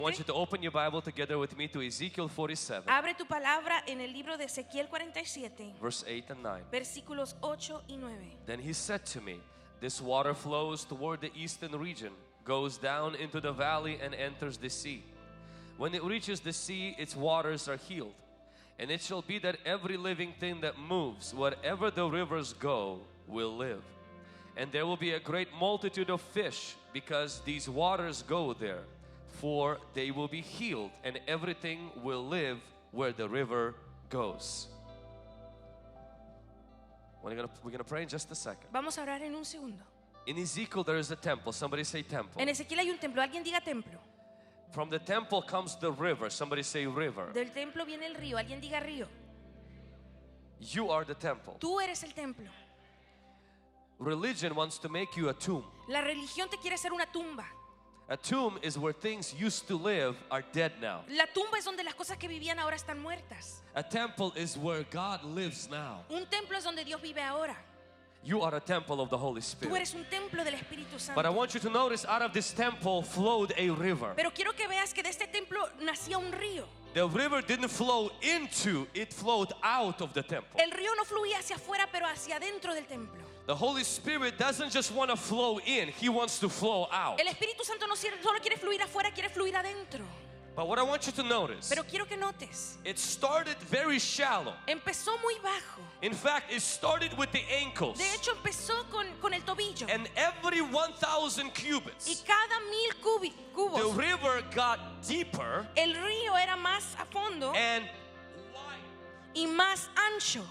I want you to open your Bible together with me to Ezekiel 47, Abre tu palabra en el libro de Ezequiel 47, verse 8 and 9. versículos 8 y 9. Then he said to me, this water flows toward the eastern region, goes down into the valley and enters the sea. When it reaches the sea, its waters are healed. And it shall be that every living thing that moves, wherever the rivers go, will live. And there will be a great multitude of fish, because these waters go there. For they will be healed, and everything will live where the river goes. We're gonna pray in just a second. Vamos a orar en un segundo. In Ezekiel there is a temple. Somebody say temple. En Ezequiel hay un templo. Alguien diga templo. From the temple comes the river. Somebody say river. Del templo viene el río. Alguien diga río. You are the temple. Tú eres el templo. Religion wants to make you a tomb. La religión te quiere hacer una tumba. A tomb is where things used to live are dead now. La tumba es donde las cosas que vivían ahora están muertas. A temple is where God lives now. Un templo es donde Dios vive ahora. You are a temple of the Holy Tú Spirit. eres un templo del Espíritu But I Santo. want you to notice, out of this temple flowed a river. Pero quiero que veas que de este templo nacía un río. The river didn't flow into, it flowed out of the temple. El río no fluía hacia afuera, pero hacia adentro del templo. The Holy Spirit doesn't just want to flow in, He wants to flow out. El Espíritu Santo no solo quiere fluir afuera, quiere fluir adentro. But what I want you to notice, Pero quiero que notes, it started very shallow. empezó muy bajo. In fact, it started with the ankles. De hecho, empezó con el tobillo. And every 1,000 Y cubits, cada 1000 the cubos, river got deeper el río era más a fondo and wide. y más ancho,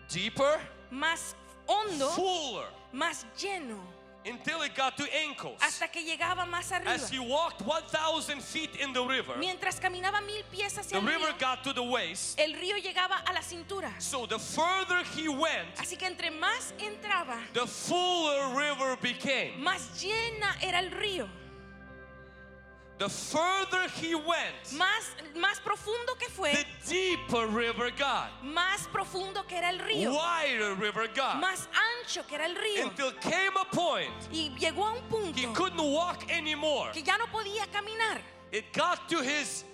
Deeper, más hondo, fuller, más lleno, until it got to ankles. hasta que llegaba más arriba. As he walked 1,000 feet in the river, Mientras caminaba 1000 pies hacia the el river río, got to the waist. el río llegaba a la cintura. So the further he went, Así que entre más entraba, the fuller river became. más llena era el río. The further he went, Más profundo que fue, the deeper river got. más profundo que era el río, Wider river got. más ancho que era el río. Until came a point Y llegó a un punto he couldn't walk anymore. que ya no podía caminar. It got to his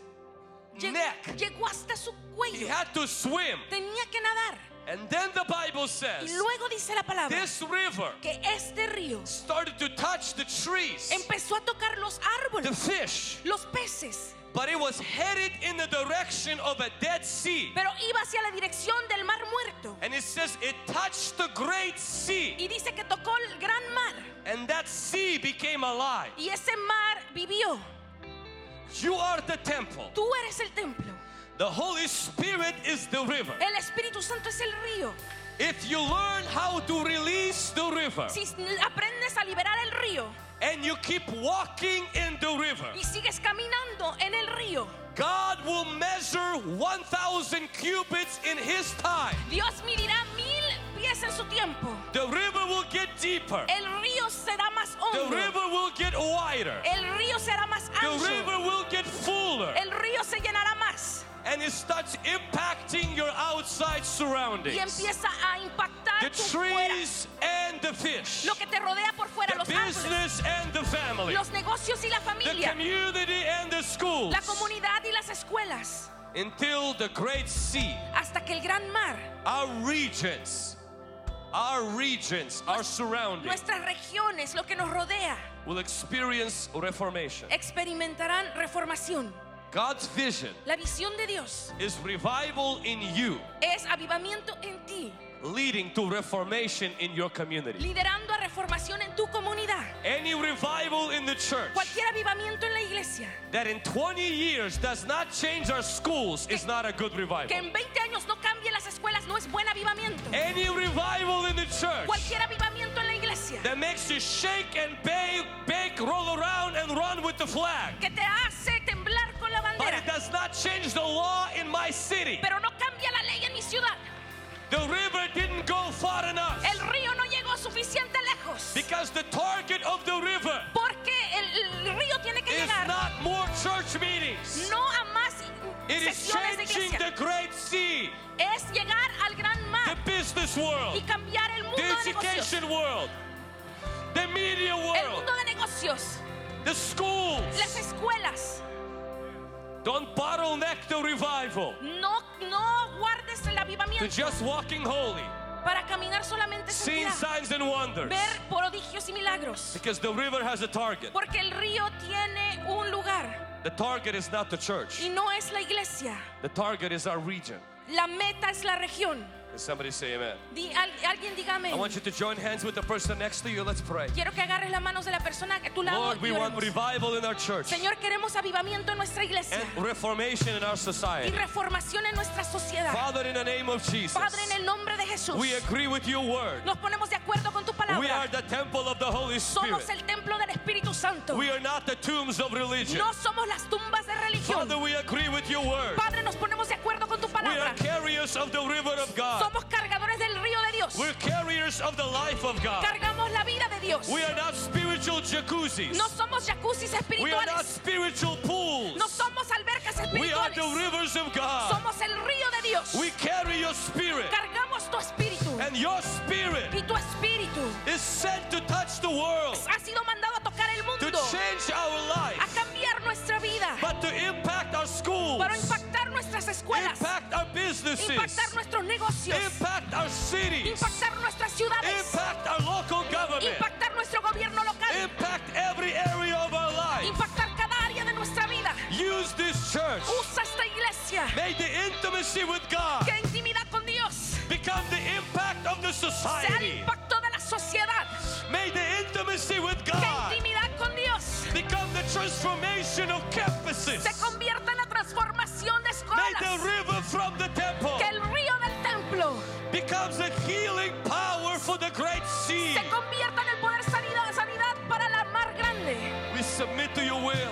neck. Llegó hasta su He cuello. had to swim. Tenía que nadar. And then the Bible Y says luego dice la palabra this river que este río started to touch the trees, empezó a tocar los the árboles, fish, los peces, but it was headed in the direction of a Dead Sea. pero iba hacia la dirección del mar muerto. And it says it touched the great sea, Y dice que tocó el gran mar. and that sea became alive. Y ese mar vivió. You are the temple. Tú eres el templo. The Holy Spirit is the river. El Espíritu Santo es el río. If you learn how to release the river Si aprendes a liberar el río and you keep walking in the river, y sigues caminando en el río, God will measure 1,000 cubits in His time. Dios medirá 1000 pies en su tiempo. The river will get deeper. El río será más The hondo. river will get wider. El río será más The ancho. river will get fuller. El río se llenará más. And it starts impacting your outside Y surroundings. empieza a impactar The tu fuera. trees and the fish. Lo que te rodea por fuera, The los árboles, business and the family. los negocios y la The familia, community and the schools. la comunidad y las escuelas, Until the great sea, hasta que el gran mar, our regions, our surroundings nuestras regiones, lo que nos rodea, will experience reformation. experimentarán reformación. God's vision La visión de Dios is revival in you, es avivamiento en ti, leading to reformation in your community. liderando a reformación en tu comunidad. Any revival in the church Cualquier avivamiento en la iglesia that in 20 years does not change our schools is not a good que revival. en 20 años no cambie las escuelas no es buen avivamiento. Any revival in the church Cualquier avivamiento en la iglesia that makes you shake and bake, roll around and run with the flag, que te hace temblar con la but bandera, it does not change the law in my city. pero no cambia la ley en mi ciudad. The river didn't go far enough El río no llegó suficiente lejos, because the target of the river porque el río tiene que is llegar not more church meetings. no a más It is sesiones de changing iglesia, the great sea, es llegar al gran the mar business y world, cambiar el mundo the de negocios, education world, the media el world, mundo de negocios, The schools. las escuelas. Don't bottleneck the revival No guardes el to avivamiento just walking holy, para caminar solamente seeing santidad, signs and wonders. ver prodigios y milagros. Because the river has a target. Porque el río tiene un lugar The target is not the church. y no es la iglesia. The target is our region. La meta es la región. Can somebody say amen? Alguien diga I amén. want you to join hands with the person next to you. Let's pray. Quiero que agarres las manos de la persona a tu lado. Lord, y we want oremos. revival in our church Señor, queremos avivamiento en nuestra iglesia and reformation in our y society. reformación en nuestra sociedad. Father, in the name of Jesus, Padre, en el nombre de Jesús, we agree with your word. nos ponemos de acuerdo con tu We are palabra. the temple of the Holy Spirit. Somos el templo del Espíritu Santo. We are not the tombs of religion. No somos las tumbas de religión. Father, we agree with your word. Padre, nos ponemos de acuerdo con tu We palabra. are carriers of the river of God. Somos cargadores del río de Dios. We're carriers of the life of God. Cargamos la vida de Dios. We are not spiritual jacuzzis. No somos jacuzzis We are not espirituales. spiritual pools. No somos albercas We are the espirituales. rivers of God. Somos el río de Dios. We carry your spirit, Cargamos tu espíritu. and your spirit Y tu espíritu is sent to touch the world, ha sido mandado a tocar el to mundo, change our a life, cambiar nuestra vida, but to impact our schools, para impactar nuestras escuelas, impact our businesses, impactar nuestros negocios, impact our cities, impactar nuestras ciudades, impact our local government, impactar nuestro gobierno local, impact every area of our life. impactar cada área de nuestra vida. Use this church. Usa esta iglesia. May the intimacy with God Que intimidad con Dios become the impact of the sea el society. impacto de la sociedad. May the intimacy with Que God intimidad con Dios become the transformation of campuses. se convierta en la transformación de May the escuelas. river from the temple Que el río del templo becomes a healing power for the great sea. se convierta en el poder sanidad para la mar grande. We submit to your will.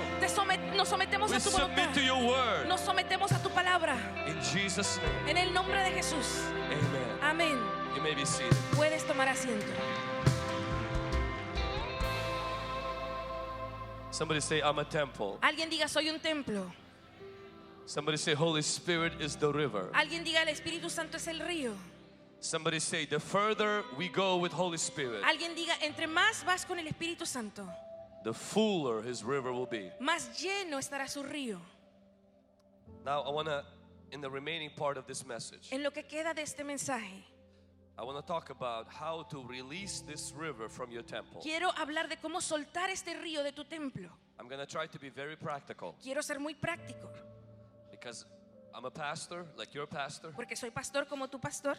Nos sometemos We a tu submit to voluntad. your word. Nos sometemos a tu palabra. In Jesus' name, En el nombre de Jesús. amen. Amén. You may be seated. Puedes tomar asiento. Somebody say, I'm a temple. Alguien diga, soy un templo. Somebody say, Holy Spirit is the river. Alguien diga, el Espíritu Santo es el río. Somebody say, the further we go with Holy Spirit, Alguien diga, entre más vas con el Espíritu Santo, the fuller his river will be. más lleno estará su río. Now I want to, in the remaining part of this message, En lo que queda de este mensaje, I want to talk about how to release this river from your temple. quiero hablar de cómo soltar este río de tu templo. I'm going to try to be very practical Quiero ser muy práctico, because I'm a pastor, like you're a pastor, porque soy pastor como tu pastor,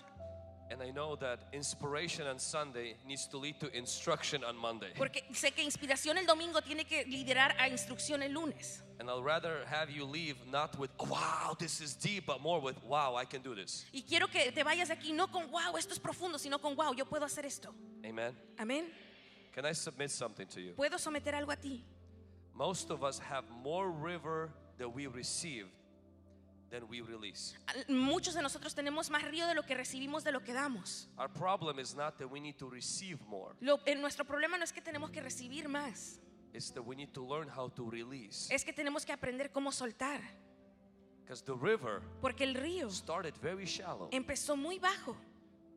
and I know that inspiration on Sunday needs to lead to instruction on Monday. porque sé que inspiración el domingo tiene que liderar a instrucción el lunes. And I'll rather have you leave not with, wow, this is deep, but more with, wow, I can do this. Y quiero que te vayas de aquí no con wow, esto es profundo, sino con wow, yo puedo hacer esto. Amen. Amén. Can I submit something to you? Puedo someter algo a ti. Most of us have more river that we received than we release. Muchos de nosotros tenemos más río de lo que recibimos de lo que damos. Our problem is not that we need to receive more. Nuestro problema no es que tenemos que recibir más, It's that we need to learn how to release. es que tenemos que aprender cómo soltar. Because the river Porque el río started very shallow. empezó muy bajo,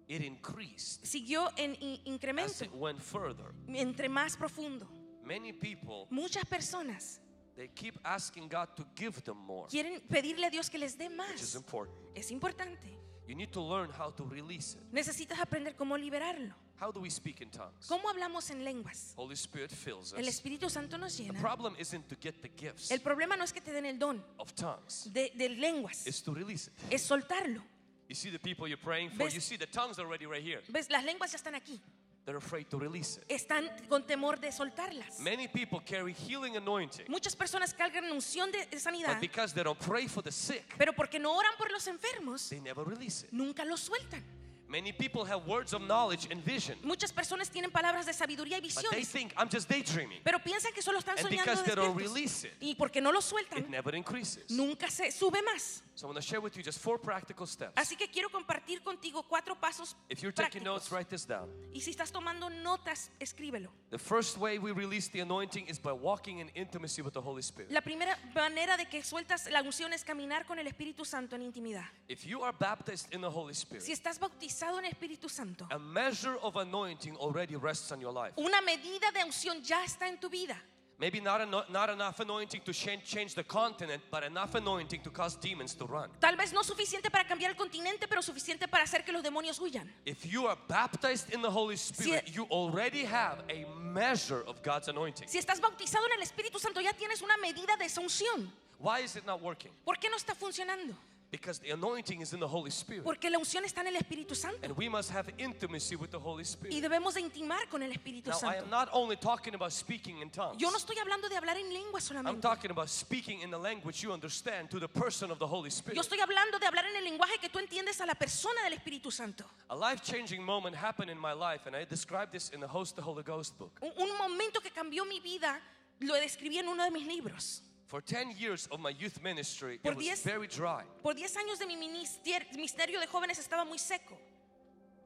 It increased siguió en as incremento, it went further. entre más profundo. Many people, Muchas personas they keep asking God to give them more, quieren pedirle a Dios que les dé which is más. important. Es importante. You need to learn how to release it. Necesitas aprender cómo liberarlo. How do we speak in tongues? ¿Cómo hablamos en lenguas? Holy Spirit fills El us. Espíritu Santo nos The llena. problem isn't to get the gifts El problema no es que te den el don of tongues, de lenguas, it's to release it. es soltarlo. You see the people you're praying for, ¿Ves? you see the tongues already right here. ¿Ves? Las lenguas ya están aquí. They're afraid to release it. Están con temor de soltarlas. Many people carry healing anointing, Muchas personas cargan unción de sanidad, but because they don't pray for the sick, pero porque no oran por los enfermos, they never release it. nunca los sueltan. Many people have words of knowledge and vision, Muchas personas tienen palabras de sabiduría y but they visiones, think I'm just daydreaming. pero piensan que solo están And soñando because they don't despiertos. release it, Y porque no lo it sueltan, never increases. nunca se sube más. So I want to share with you just 4 practical steps. Así que quiero compartir contigo 4 pasos If you're taking prácticos. notes, write this down. Y si estás tomando notas, escríbelo. The first way we release the anointing is by walking in intimacy with the Holy Spirit. La primera manera de que sueltas la unción es caminar con el Espíritu Santo en intimidad. If you are baptized in the Holy Si Spirit, estás bautizado en el Espíritu Santo, a measure of anointing already rests on your life. una medida de unción ya está en tu vida. Maybe not enough anointing to change the continent, but enough anointing to cause demons to run. Tal vez no suficiente para cambiar el continente, pero suficiente para hacer que los demonios huyan. If you are baptized in the Holy Spirit, you already have a measure of God's anointing. Si estás bautizado en el Espíritu Santo, ya tienes una medida de esa unción. Why is it not working? ¿Por qué no está funcionando? Because the anointing is in the Holy Spirit. Porque la unción está en el Espíritu Santo. And we must have intimacy with the Holy Spirit. Y debemos de intimar con el Espíritu Now, I Santo. am not only talking about speaking in tongues. Yo no estoy hablando de hablar en lengua I'm solamente. talking about speaking in the language you understand to the person of the Holy Spirit. Yo estoy hablando de hablar en el lenguaje que tú entiendes a la persona del Espíritu Santo. A life-changing moment happened in my life, and I described this in the Host the Holy Ghost book. Un momento que cambió mi vida, lo describí en uno de mis libros. For 10 years of my youth ministry, Por it was 10 very dry. Por 10 años de mi ministerio de jóvenes estaba muy seco.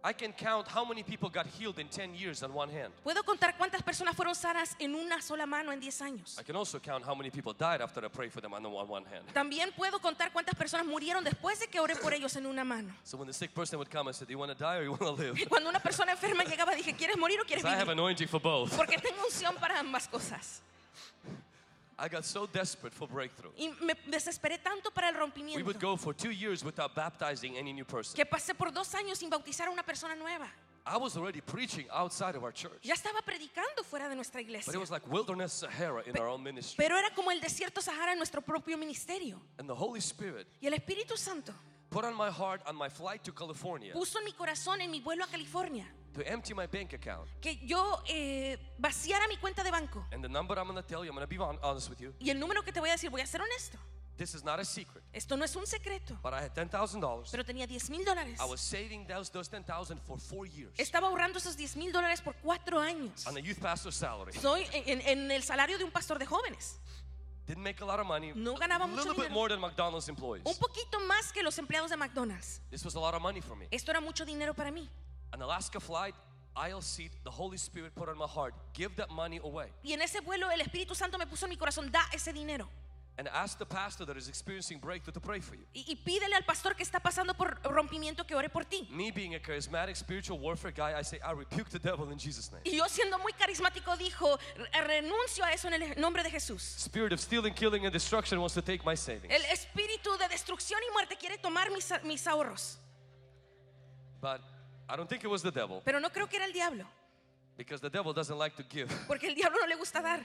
I can count how many people got healed in 10 years on one hand. Puedo contar cuántas personas fueron sanas en una sola mano en 10 años. I can also count how many people died after I prayed for them on one hand. También puedo contar cuántas personas murieron después de que oré por ellos en una mano. So when the sick person would come, I said, "Do you want to die or you want to live?" Y cuando una persona enferma llegaba dije, ¿quieres morir o quieres Because I have vivir? anointing for both. Porque tengo unción para ambas cosas. I got so desperate for breakthrough. Y me desesperé tanto para el We rompimiento would go for 2 years without baptizing any new person. que pasé por 2 años sin bautizar a una persona nueva. I was already preaching outside of our church. Ya estaba predicando fuera de nuestra But iglesia. it was like wilderness Sahara in our own ministry. Pero era como el desierto Sahara en nuestro propio ministerio. And the Holy Spirit Y el Espíritu Santo put on my heart on my flight to California puso en mi corazón en mi vuelo a California to empty my bank account. que yo vaciara mi cuenta de banco. And the number I'm going to tell you, I'm going to be honest with you. Y el número que te voy a decir, voy a ser honesto. This is not a secret. Esto no es un secreto. But I had $10,000. Pero tenía $10,000. I was saving those 10,000 for 4 years Estaba ahorrando esos $10,000 por 4 años. on a youth pastor's salary. Soy en el salario de un pastor de jóvenes. Didn't make a lot of money. No ganaba A mucho little bit dinero. more than McDonald's employees. Un poquito más que los empleados de McDonald's. This was a lot of money for me. Esto era mucho dinero para mí. An Alaska flight, aisle seat, the Holy Spirit put on my heart, give that money away. Y en ese vuelo el Espíritu Santo me puso en mi corazón, da ese dinero. And ask the pastor that is experiencing breakthrough to pray for you. Y pídele al pastor que está pasando por rompimiento que ore por ti. Me being a charismatic spiritual warfare guy, I say, I rebuke the devil in Jesus' name. Y yo siendo muy carismático dijo, renuncio a eso en el nombre de Jesús. Spirit of stealing, killing, and destruction wants to take my savings. El espíritu de destrucción y muerte quiere tomar mis ahorros. But I don't think it was the devil, Pero no creo que era el diablo, because the devil doesn't like to give. porque el diablo no le gusta dar.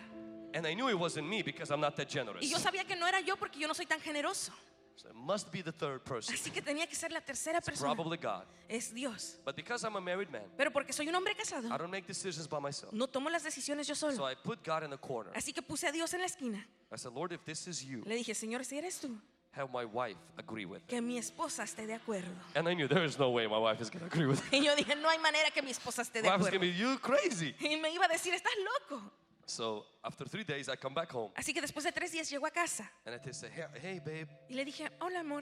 And I knew it wasn't me because I'm not that generous. Y yo sabía que no era yo porque yo no soy tan generoso. So it must be the third person. Así que tenía que ser la tercera persona. Probably God. Es Dios. But because I'm a married man, Pero porque soy un hombre casado, I don't make decisions by myself. no tomo las decisiones yo So solo. I put God in the corner. Así que puse a Dios en la esquina. I said, Lord, if this is you, Le dije, Señor, si eres tú, have my wife agree with it. que mi esposa esté de acuerdo. And I knew there is no way my wife is going to agree with it. Y yo dije, no hay manera que mi esposa esté de My wife is going acuerdo. to be, you crazy. Y me iba a decir, estás loco. So after 3 days, I come back home Así que después de 3 días llegó a casa and I say, hey, babe, y le dije, hola amor,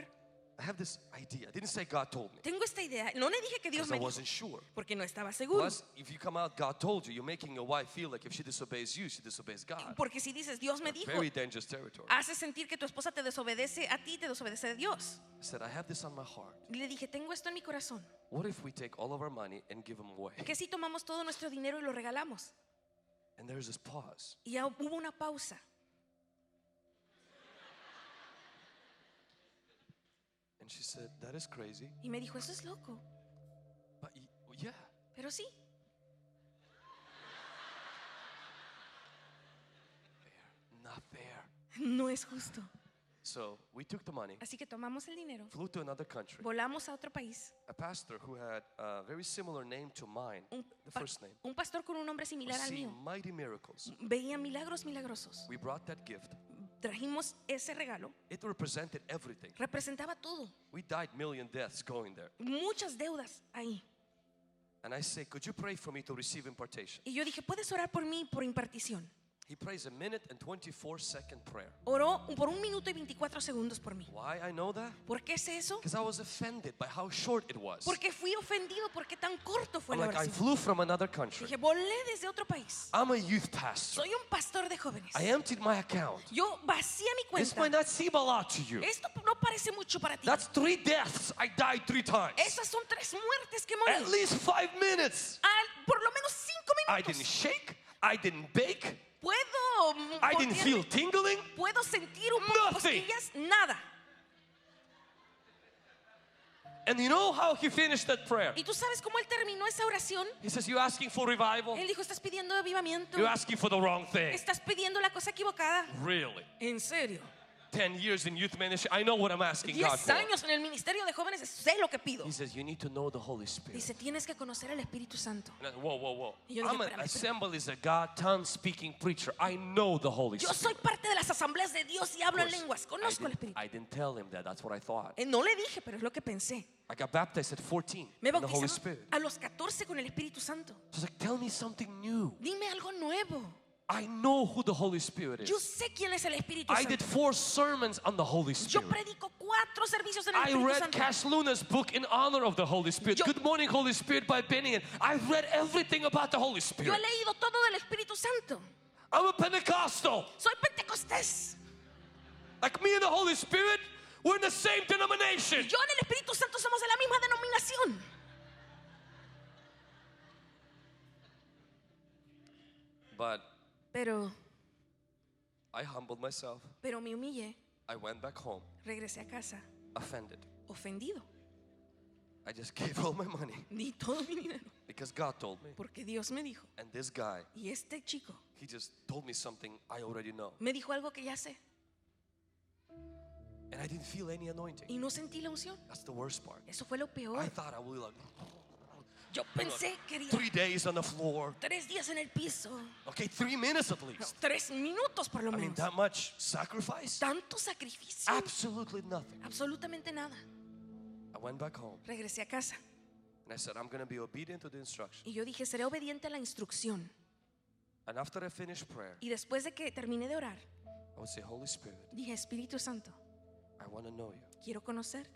I have this idea. I didn't say God told me tengo esta idea. No le dije que Dios because me I dijo, wasn't sure. porque no estaba seguro. Plus, if you come out, God told you, you're making your wife feel like if she disobeys you, she disobeys God. Porque si dices, Dios me dijo, Very dangerous territory. hace sentir que tu esposa te desobedece a ti, te desobedece a Dios. I said, I have this on my heart. Y le dije, tengo esto en mi corazón. What if we take all of our money and give them away? ¿Qué si tomamos todo nuestro dinero y lo regalamos? And there's this pause. Y ya hubo una pausa. And she said, that is crazy. Y me dijo, eso es loco. But yeah. Pero sí, Not fair. no es justo. So we took the money, Así que tomamos el dinero, flew to another country. volamos a otro país. A pastor who had a very similar name to mine, the first name, Un pastor con un nombre was similar al seeing mío. mighty miracles. Veía milagros milagrosos. We brought that gift. Trajimos ese regalo. It represented everything. Representaba todo. We died million deaths going there. Muchas deudas ahí. And I say, could you pray for me to receive impartation? Y yo dije, ¿puedes orar por mí por impartición? He prays a minute and 24-second prayer. Oró por 1 minuto y 24 segundos por mí. Why I know that? ¿Por qué es eso? Because I was offended by how short it was. Porque fui ofendido porque tan corto fue I'm la like, I oración. flew from another country. Dije, volé desde otro país. I'm a youth pastor. Soy un pastor de jóvenes. I emptied my account. Yo vacié mi This might cuenta. not seem a lot to you. Esto no parece mucho para ti. That's 3 deaths. I died 3 times. Esas son 3 muertes que At morí. least 5 minutes. Por lo menos 5 I didn't minutos. shake. I didn't bake. Puedo puedo I didn't voltearme. feel tingling. Puedo sentir un poco Nothing. cosquillas, nada. And you know how he finished that prayer? ¿Y tú sabes cómo él terminó esa oración? He says, you're asking for revival. Él dijo, estás pidiendo avivamiento. You're asking for the wrong thing. Estás pidiendo la cosa equivocada. Really? En serio. 10 years in youth ministry, I know what I'm asking God 10 for. años en el ministerio de jóvenes, sé lo que pido. He says, you need to know the Holy Spirit. Dice, tienes que conocer al Espíritu Santo. And I- Whoa, whoa, whoa. Y yo dije, I'm an espérame, espérame. Assemblies of God tongue-speaking preacher. I know the Holy Yo Spirit. soy parte de las asambleas de Dios y hablo en lenguas. Conozco al Espíritu. I didn't tell him that. That's what I thought. No le dije, pero es lo que pensé. I got baptized at 14 Me in the Holy bautizaron Spirit. a los 14 con el Espíritu Santo. So I was like, tell me something new. Dime algo nuevo. I know who the Holy Spirit Yo is. sé quién es el Espíritu I Santo. did 4 sermons on the Holy Yo Spirit. predico 4 servicios en el I Espíritu read Santo. Cash Luna's book in honor of the Holy Spirit. Yo- Good Morning, Holy Spirit by Benny Hinn. I've read everything about the Holy Yo Spirit. he leído todo del Espíritu Santo. I'm a Pentecostal. Soy pentecostés. Like me and the Holy Spirit, we're in the same denomination. Yo en el Espíritu Santo somos de la misma denominación. But Pero I humbled myself. me humillé. I went back home, Regresé a casa offended. ofendido. I just gave all my money Di todo mi dinero. because God told me. Porque Dios me dijo. And this guy, Y este chico he just told me something I already know. me dijo algo que ya sé. And I didn't feel any anointing. Y no sentí la unción. That's the worst part. Eso fue lo peor. I thought I would like Yo pensé que quería 3 days on the floor. 3 días en el piso. Okay, 3 minutes at least. 3 minutos por lo I mean, menos. that much sacrifice? Tanto sacrificio. Absolutely nothing. Absolutamente nada. I went back home Regresé a casa. and I said, I'm going to be obedient to the instruction. Y yo dije, seré obediente a la instrucción. And after I finished prayer, Y después de que terminé de orar, I would say, Holy Spirit, dije, Espíritu Santo, I want to know you. quiero conocerte.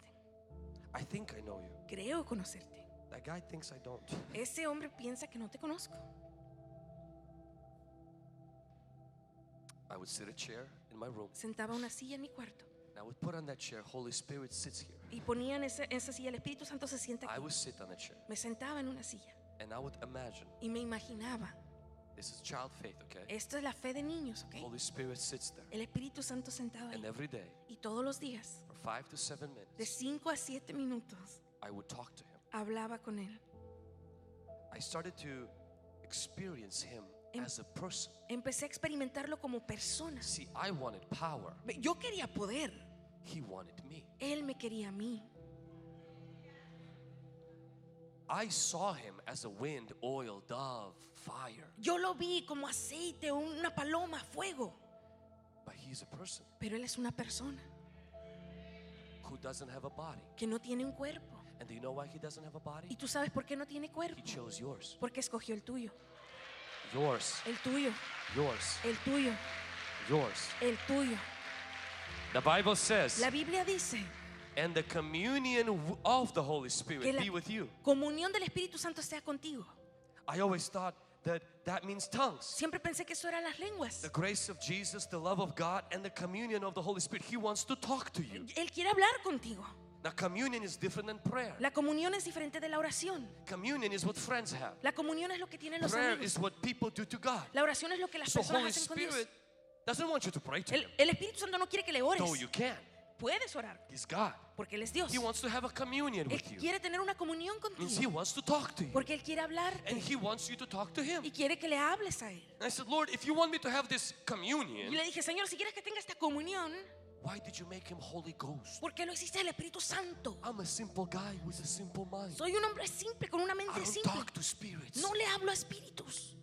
I think I know you. Creo conocerte. That guy thinks I don't. Ese hombre piensa que no te conozco. I would sit a chair in my room. Sentaba una silla en mi cuarto. And I would put on that chair, Holy Spirit sits here. Y ponía en esa silla, el Espíritu Santo se sienta I aquí. would sit on a chair Me sentaba en una silla and I would imagine y me imaginaba. this is child faith, okay? Esto es la fe de niños, ¿ok? Holy Spirit sits there. El Espíritu Santo sentado ahí. And every day, Y todos los días, for 5 to 7 de minutes, 5 a 7 minutos, I would talk to him. hablaba con él. I started to experience him as a person. Empecé a experimentarlo como persona. See, I wanted power. Yo quería poder. He wanted me. Él me quería a mí. I saw him as a wind, oil, dove, fire. Yo lo vi como aceite, una paloma, fuego. But he's a person Pero él es una persona who doesn't have a body. que no tiene un cuerpo. And do you know why he doesn't have a ¿Y body? tú sabes por qué no tiene He cuerpo? chose yours. Porque escogió el tuyo. Yours. El tuyo. Yours. El tuyo. Yours. El tuyo. The Bible says, La Biblia dice and the communion of the Holy que Spirit la be with you. comunión del Espíritu Santo sea contigo. I always thought that means tongues. Siempre pensé que eso eran las lenguas. The grace of Jesus, the love of God, and the communion of the Holy Spirit. He wants to talk to you. Él quiere hablar contigo. Now, communion is different than prayer. La comunión es diferente de la oración. Communion is what friends have. La comunión es lo que tienen los Prayer amigos. is what people do to God. La oración es lo que las So personas Holy hacen con Dios. Spirit doesn't want you to pray to Him. El Espíritu Santo no quiere que le ores. Though you can. Puedes orar He's God. porque Él es Dios. He wants to have a communion Él with you. quiere tener una comunión Means He contigo wants to talk to you. porque Él quiere hablarte And He wants you to talk to Him. y quiere que le hables a Él. And I said, Lord, if you want me to have this Y communion, le dije, Señor, si quieres que tenga esta comunión, why did you make Him Holy Ghost? ¿por qué lo hiciste el Espíritu Santo? I'm a simple guy with a simple mind. Soy un hombre simple con una I mente don't simple. talk to spirits No le hablo a espíritus,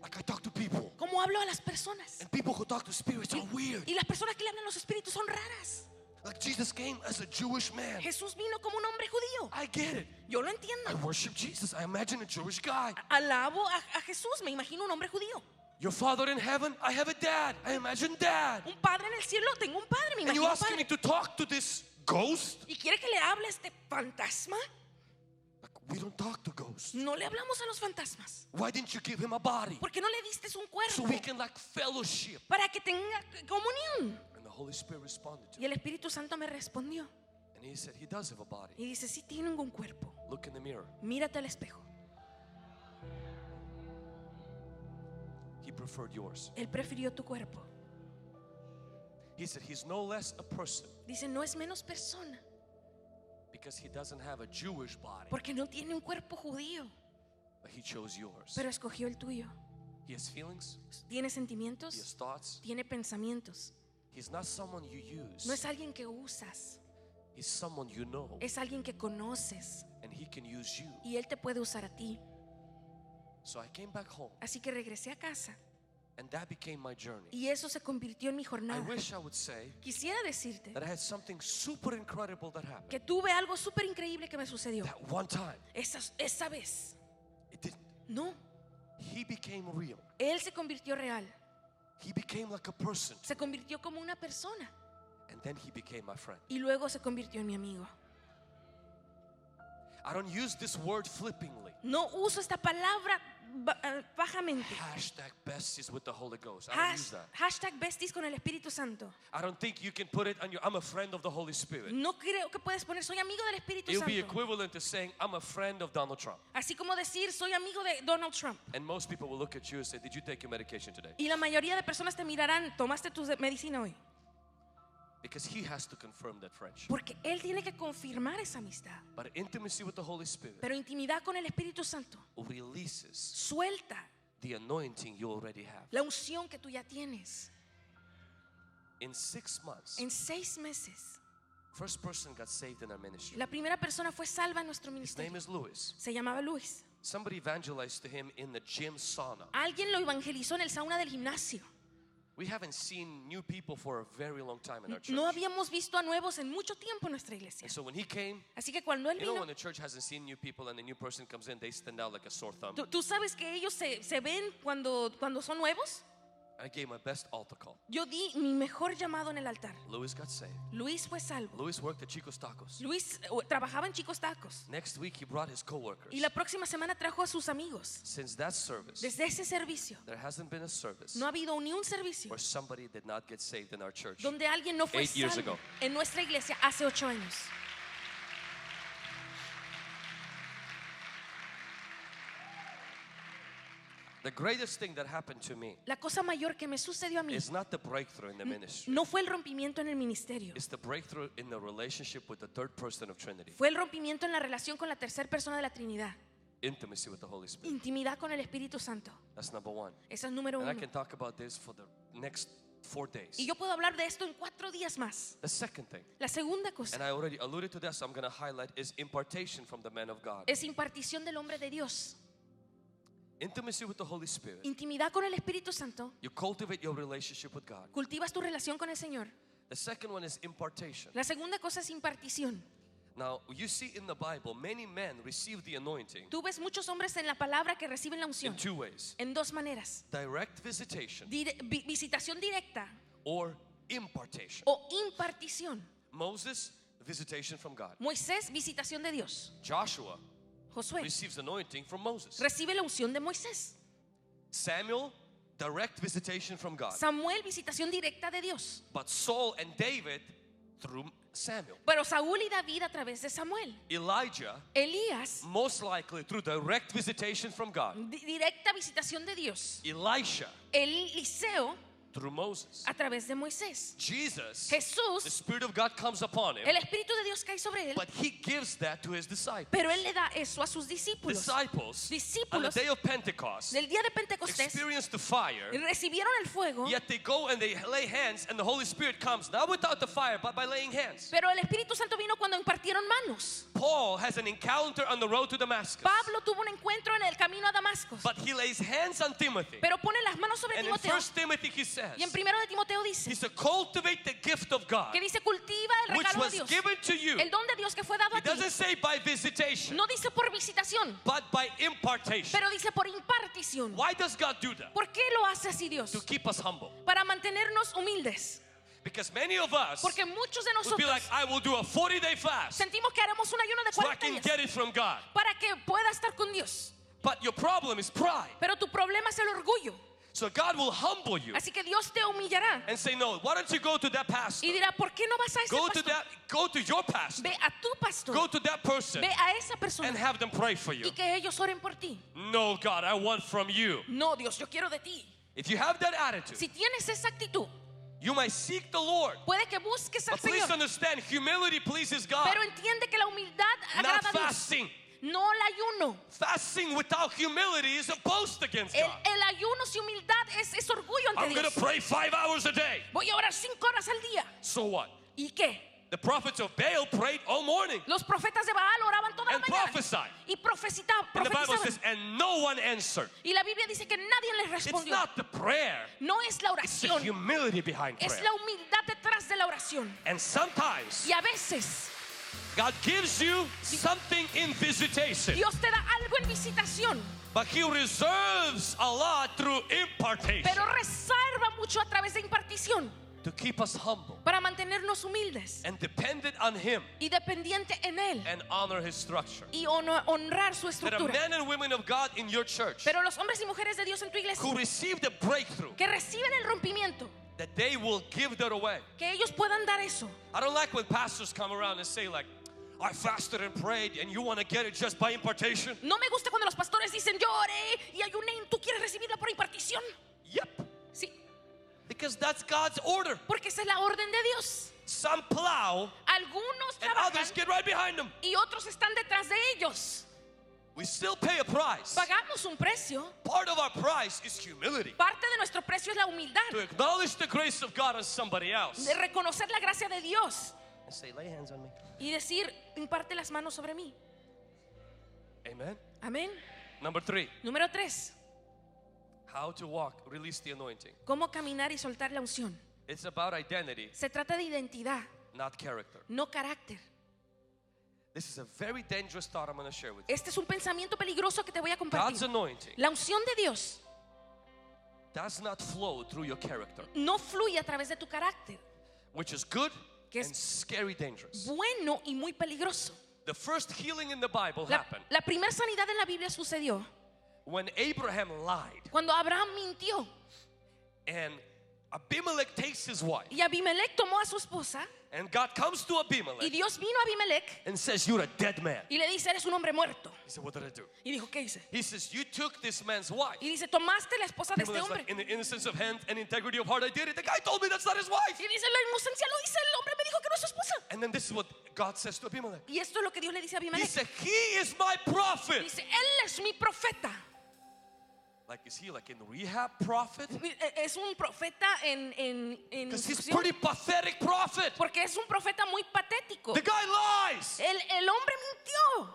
like I talk to people. como hablo a las personas. And people who talk to spirits are weird. Y las personas que le hablan a los espíritus son raras. Like Jesus came as a Jewish man. Jesús vino como un hombre judío. I get it. Yo lo I entiendo. worship Jesus. I imagine a Jewish guy. Alabo a Jesús, me imagino un hombre judío. Your father in heaven, I have a dad. I imagine dad. Un padre en el cielo, tengo un padre, me And you imagino un asking me padre. to talk to this ghost? ¿Y quiere que le hable a este fantasma? Like, we don't talk to ghosts. No le hablamos a los fantasmas. Why didn't you give him a body? ¿Por qué no le diste un So cuerpo? we can like fellowship. Para que tenga comunión. And the Holy Spirit responded to Y el Espíritu Santo me respondió me. And he said, he does have a body. y dice, sí tiene un cuerpo. Look in the mirror. Mírate al espejo. He preferred yours. Él prefirió tu cuerpo. He said he's no less a person Dice, no es menos persona because he doesn't have a Jewish body, porque no tiene un cuerpo judío, but he chose yours. pero escogió el tuyo. He has feelings, Tiene he has sentimientos, thoughts. tiene pensamientos. He's not someone you use. No es alguien que usas, He's someone you know, es alguien que conoces and he can use you. y Él te puede usar a ti. So I came back home, Así que regresé a casa and that became my journey. y eso se convirtió en mi I jornada. wish I would say Quisiera decirte that I had something super incredible that happened. que tuve algo súper increíble que me sucedió. That one time, Esa vez. it did. No, He became real. Él se convirtió real. He became like a person, Se convirtió como una persona and then he became my friend. y luego se convirtió en mi amigo. I don't use this word flippingly. No uso esta palabra bajamente. Hashtag besties with the Holy Ghost. I don't use that. Hashtag besties con el Espíritu Santo. I don't think you can put it on your, I'm a friend of the Holy Spirit. No creo que puedes poner soy amigo del Espíritu It would be Santo. equivalent to saying I'm a friend of Donald Trump. Así como decir soy amigo de Donald Trump. And most people will look at you and say, did you take your medication today? Y la mayoría de personas te mirarán, ¿tomaste tu medicina hoy? Because he has to confirm that friendship. Porque Él tiene que confirmar esa amistad. But intimacy with the Holy Spirit Pero intimidad con el Espíritu Santo releases suelta the anointing you already have. la unción que tú ya tienes. In 6 months, En 6 meses, first person got saved in our ministry. la primera persona fue salva en nuestro His name ministerio. is Louis. Se llamaba Luis. Somebody evangelized to him in the gym sauna. Alguien lo evangelizó en el sauna del gimnasio. We haven't seen new people for a very long time in our church. No habíamos visto a nuevos en mucho tiempo en nuestra iglesia. And so when he came, Así que cuando él you know vino, when the church hasn't seen new people and the new person comes in, they stand out like a sore thumb. tú sabes que ellos se ven cuando son nuevos. I gave my best altar call. Yo di mi mejor llamado en el altar. Louis got saved. Luis fue salvo. Louis worked at Chico's Tacos. Luis trabajaba en Chicos Tacos. Next week he brought his coworkers. Y la próxima semana trajo a sus amigos. Since that service, Desde ese servicio, there hasn't been a service no ha habido ni un servicio where somebody did not get saved in our church. donde alguien no fue 8 years salvo ago. en nuestra iglesia hace 8 años. The greatest thing that happened to me La cosa mayor que me sucedió a mí is not the breakthrough in the ministry. no fue el rompimiento en el ministerio. It's the breakthrough in the relationship with the third person of Trinity. Fue el rompimiento en la relación con la tercera persona de la Trinidad. Intimacy with the Holy Spirit. Intimidad con el Espíritu Santo. That's number one. Esa es número And I 1. can talk about this for the next 4 days. Y yo puedo hablar de esto en 4 días más. The second thing, La segunda and cosa I already alluded to this, so I'm going to highlight, is impartation from the man of God. es impartición del hombre de Dios. Intimacy with the Holy Spirit. Intimidad con el Espíritu Santo. You cultivate your relationship with God. Cultivas tu relación con el Señor. The second one is impartation. La segunda cosa es impartición. Now, you see in the Bible, many men receive the anointing Tú ves muchos hombres en la palabra que reciben la in unción 2 ways. en 2 maneras. Direct visitation Visitación directa or impartation. o impartición. Moses, visitation from God. Moisés, visitación de Dios. Joshua Josué receives anointing from Moses. recibe la unción de Moisés. Samuel, direct visitation from God. Samuel, visitación directa de Dios. But Saul and David through Samuel. Pero Saúl y David a través de Samuel. Elijah, Elías, most likely through direct visitation from God. directa visitación de Dios. Elisha, Eliseo through Moses. a través de Moisés. Jesus, Jesús, the Spirit of God comes upon him, el Espíritu de Dios cae sobre él, but he gives that to his disciples. pero él le da eso a sus discípulos. Disciples, on the Discípulos day of Pentecost, del día de Pentecostés experienced the fire, recibieron el fuego, yet they go and they lay hands, and the Holy Spirit comes, not without the fire, but by laying hands. pero el Espíritu Santo vino cuando impartieron manos. Paul has an encounter on the road to Damascus, Pablo tuvo un encuentro en el camino a Damasco, but he lays hands on Timothy. pero pone las manos sobre And in Timoteo. 1 Timothy he says, Y en 1 de Timoteo dice he said, cultivate the gift of God, que dice cultiva el which regalo de was Dios, given to you. el don de Dios que fue dado He a ti. doesn't say by visitation, No dice por visitación, but by impartation. pero dice por impartición. Why does God do that? ¿Por qué lo hace así Dios? To keep us humble. Para mantenernos humildes. Because many of us Porque muchos de would be nosotros like, I will do a 40-day fast sentimos que haremos un ayuno de so I 40 can días get it from God. para que pueda estar con Dios. But your problem is pride. Pero tu problema es el orgullo. So God will humble you Así que Dios te humillará and say, no, why don't you go to that pastor? y dirá, ¿por qué no vas a ese pastor? Go to your pastor. Ve a tu pastor, Go to that person ve a esa and persona have them pray for you. y que ellos oren por ti. No, God, I want from you. No, Dios, yo quiero de ti. If you have that attitude, Si tienes esa actitud, you might seek the Lord. puede que busques al But please Señor, understand, humility pleases God, pero entiende que la humildad not agrada a Dios, fasting. no el ayuno. Fasting without humility is a boast against God. El ayuno sin humildad es orgullo ante I'm going Dios. to pray 5 hours a day. Voy a orar 5 horas al día. So what? ¿Y qué? The prophets of Baal prayed all morning Los profetas de Baal oraban toda la and mañana prophesied. y And the Bible profetizaban. says, and no one answered. Y la Biblia dice que nadie les It's respondió. not the prayer, No es la it's the oración, humility behind es prayer. la humildad detrás de la oración. And sometimes Y a veces God gives you something in visitation, Dios te da algo en visitación, but He reserves a lot through impartation pero reserva mucho a través de impartición to keep us humble para mantenernos humildes and dependent on Him y dependiente en Él and honor His structure. y honrar su There are estructura. men and women of God in your church Pero los hombres y mujeres de Dios en tu iglesia who received a breakthrough que reciben el rompimiento, that they will give that away. que ellos puedan dar eso. I don't like when pastors come around and say like, I fasted and prayed and you want to get it just by impartation. No me gusta cuando los pastores dicen yo oré y ayuné y tú quieres recibirla por impartición. Yep, Sí, because that's God's order. porque esa es la orden de Dios. Some plow Algunos and trabajan others get right behind them. y otros están detrás de ellos. We still pay a price. Pagamos un precio. Part of our price is humility. Parte de nuestro precio es la humildad, To acknowledge the grace of God on somebody else. de reconocer la gracia de Dios And say, lay hands on me. y decir, imparte las manos sobre mí. Amen. Amén. Number 3, Número 3, how to walk, release the anointing. cómo caminar y soltar la unción. It's about identity, Se trata de identidad, not character. no carácter. This is a very dangerous thought I'm going to share with you. Este es un pensamiento peligroso que te voy a God's compartir. anointing La unción de Dios does not flow through your character, no fluye a través de tu carácter, which is good Que es and scary dangerous. bueno y muy peligroso. The first healing in the Bible La happened primera sanidad en la Biblia sucedió when Abraham lied cuando Abraham mintió and Abimelech takes his wife, y Abimelech tomó a su esposa and God comes to y Abimelech Dios vino a Abimelech and says, you're a dead man. y le dice, eres un hombre muerto. He said, what did I do? Y dijo, ¿qué hice? He says, you took this man's wife. Y dice, tomaste la esposa de este Abimelech's hombre. like, in the innocence of hand and integrity of heart, I did it. The guy told me that's not his wife. Y dice, la inocencia lo hice, el hombre me dijo que no es su esposa. And then this is what God says to Abimelech. Y esto es lo que Dios le dice a He Abimelech. said, he is my prophet. Dice, él es mi profeta. Like, is he like in rehab prophet? Es un profeta en Because he's instrucción, pretty pathetic prophet. porque es un profeta muy patético. The guy lies. El hombre mintió.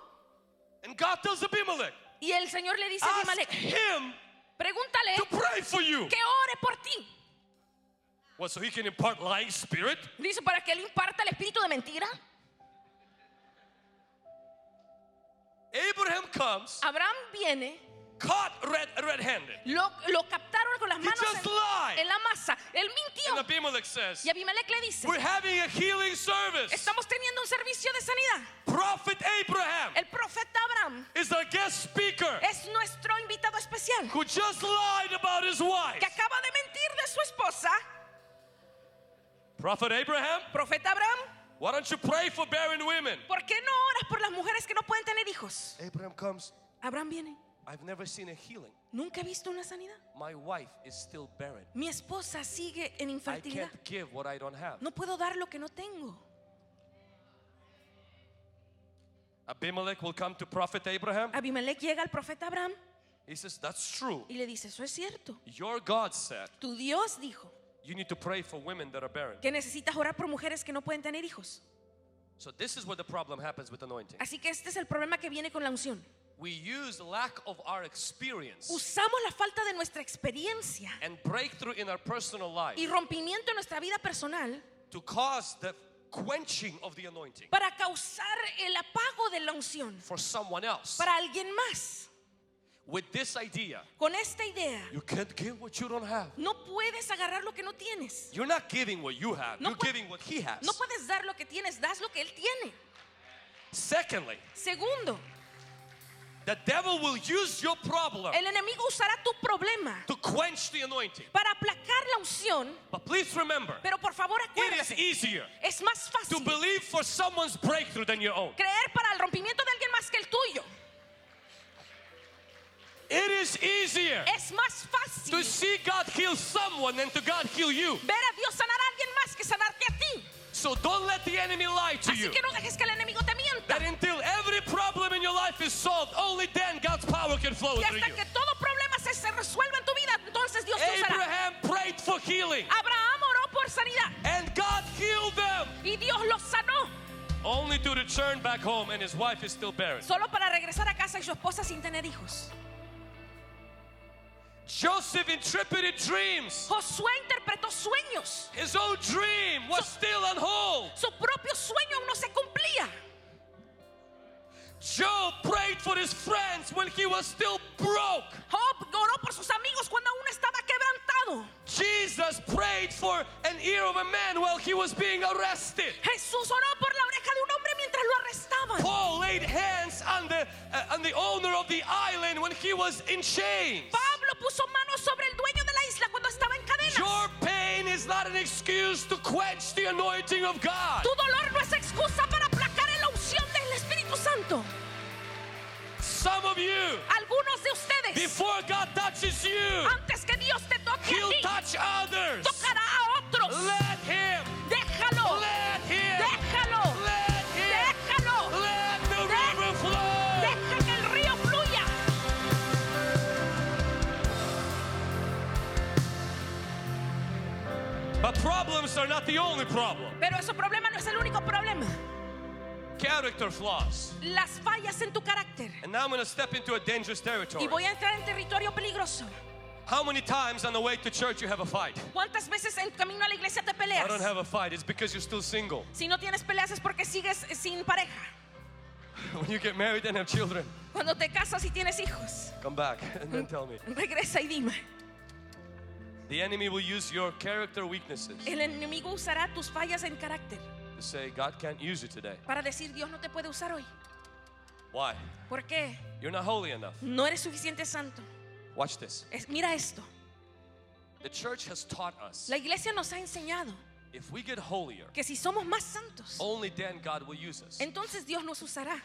And God tells Abimelech, Y el Señor le dice a ask Abimelech, him pregúntale to pray for you. que ore por ti. What, so he can impart lying spirit? Dice, para que él imparta el espíritu de mentira. Abraham comes, Abraham viene, caught red-handed. lo captaron con las He manos just lied. en la masa. Él And mintió. Abimelech says, Y Abimelech le dice, we're having a healing service. estamos teniendo un servicio de sanidad. Prophet Abraham El profeta Abraham is our guest speaker es nuestro invitado especial who just lied about his wife. que acaba de mentir de su esposa. Prophet Abraham, Profeta Abraham, why don't you pray for barren women? ¿por qué no oras por las mujeres que no pueden tener hijos? Abraham comes, Abraham viene. I've never seen a healing. Nunca he visto una sanidad. My wife is still barren. Mi esposa sigue en I infertilidad. can't give what I don't have. No puedo dar lo que no tengo. Abimelech will come to Prophet Abraham. Abimelech llega al profeta Abraham He says, that's true. y le dice, eso es cierto. Your God said Tu Dios dijo you need to pray for women that are barren. que necesitas orar por mujeres que no pueden tener hijos. So this is where the problem happens with anointing. Así que este es el problema que viene con la unción. We use lack of our experience Usamos la falta de nuestra experiencia and breakthrough in our personal life y rompimiento en nuestra vida personal to cause the quenching of the anointing para causar el apago de la unción for someone else. para alguien más. With this idea, Con esta idea, you can't give what you don't have. no puedes agarrar lo que no tienes. You're not giving what you have. No You're pu- giving what he has. No puedes dar lo que tienes, das lo que él tiene. Secondly, Segundo, the devil will use your problem el enemigo usará tu problema to quench the anointing. para aplacar la unción, But please remember, pero por favor it is acuérdate, easier es más to fácil believe for someone's breakthrough than your own. creer para el rompimiento de alguien más que el tuyo. It is easier Es más fácil to see God heal someone than to God heal you. ver a Dios sanar a alguien más que sanarte a ti. So don't let the enemy lie to Así you. que no dejes que el enemigo te mienta. That until every problem in your life is solved, only then God's power can flow Que through hasta you. que todo problema se resuelva en tu vida, entonces Dios te usará. Abraham prayed for healing, Abraham oró por sanidad and God healed them. y Dios los sanó. Only to return back home, and his wife is still barren. Solo para regresar a casa y su esposa sin tener hijos. Joseph interpreted dreams. Josué interpretó sueños. His own dream was still on hold. Su propio sueño aún no se cumplía. Job prayed for his friends when he was still broke. Job oró por sus amigos cuando aún estaba quebrantado. Jesus prayed for an ear of a man while he was being arrested. Jesús oró por la oreja de un hombre mientras lo arrestaban. Paul laid hands on the owner of the island when he was in chains. Pablo puso manos sobre el dueño de la isla cuando estaba en cadenas. Your pain is not an excuse to quench the anointing of God. Tu dolor no es excusa para aplacar la unción del Espíritu Santo. Some of you, Algunos de ustedes, before God touches you, antes que Dios te toque a He'll ti, touch others. tocará a otros. Let Him. Déjalo. Let Him. Déjalo. Let Him. Déjalo. Let the river flow. Deja que el río fluya. But problems are not the only problem. Pero ese problema no es el único problema. Character flaws. Las fallas en tu carácter. And now I'm going to step into a dangerous territory. Y voy a entrar en territorio peligroso. How many times on the way to church you have a fight? ¿Cuántas veces en camino a la iglesia te peleas? I don't have a fight. It's because you're still single. Si no tienes peleas es porque sigues sin pareja. When you get married and have children, Cuando te casas y tienes hijos, come back and then tell me. regresa y dime. The enemy will use your character weaknesses El enemigo usará tus fallas en carácter to say, God can't use you today. para decir Dios no te puede usar hoy. Why? ¿Por qué? You're not holy enough. No eres suficiente santo. Watch this. Mira esto. The church has taught us La iglesia nos ha enseñado if we get holier, que si somos más santos, only then God will use us. entonces Dios nos usará.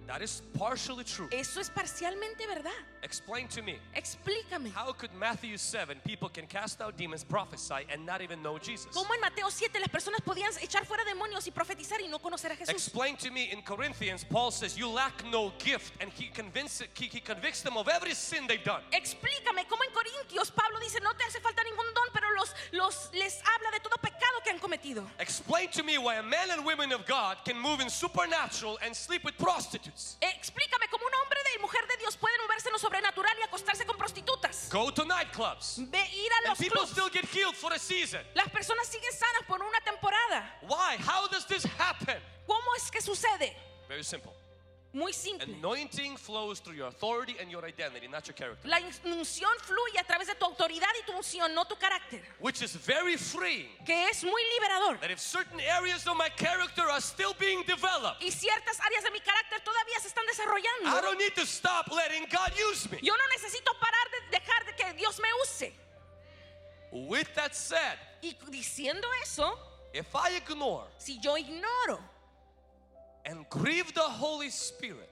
That is partially true. Eso es parcialmente verdad. Explain to me, Explícame. how could Matthew 7 people can cast out demons, prophesy, and not even know Jesus? ¿Cómo en Mateo 7 las personas podían echar fuera demonios y profetizar y no conocer a Jesús? Explain to me, in Corinthians, Paul says you lack no gift, and he convicts them of every sin they've done. Explícame cómo en Corintios Pablo dice no te hace falta ningún don, pero les habla de todo pecado que han cometido. Explain to me why a man and women of God can move in supernatural and sleep with prostitutes. Explícame cómo un hombre y mujer de Dios pueden moverse en lo sobrenatural y acostarse con prostitutas. Go to nightclubs. Ir a And los people clubs. still get healed for a season. Las personas siguen sanas por una temporada. Why? How does this happen? ¿Cómo es que sucede? Very simple. Muy simple. Anointing flows through your authority and your identity, not your character. La unción fluye a través de tu autoridad y tu unción, no tu carácter. Which is very freeing. Que es muy liberador. That if certain areas of my character are still being developed, Y ciertas áreas de mi carácter todavía se están I desarrollando. don't need to stop letting God use me. Yo no necesito parar de dejar de que Dios me use. With that said, Y diciendo eso, if I ignore si yo ignoro and grieve the Holy Spirit,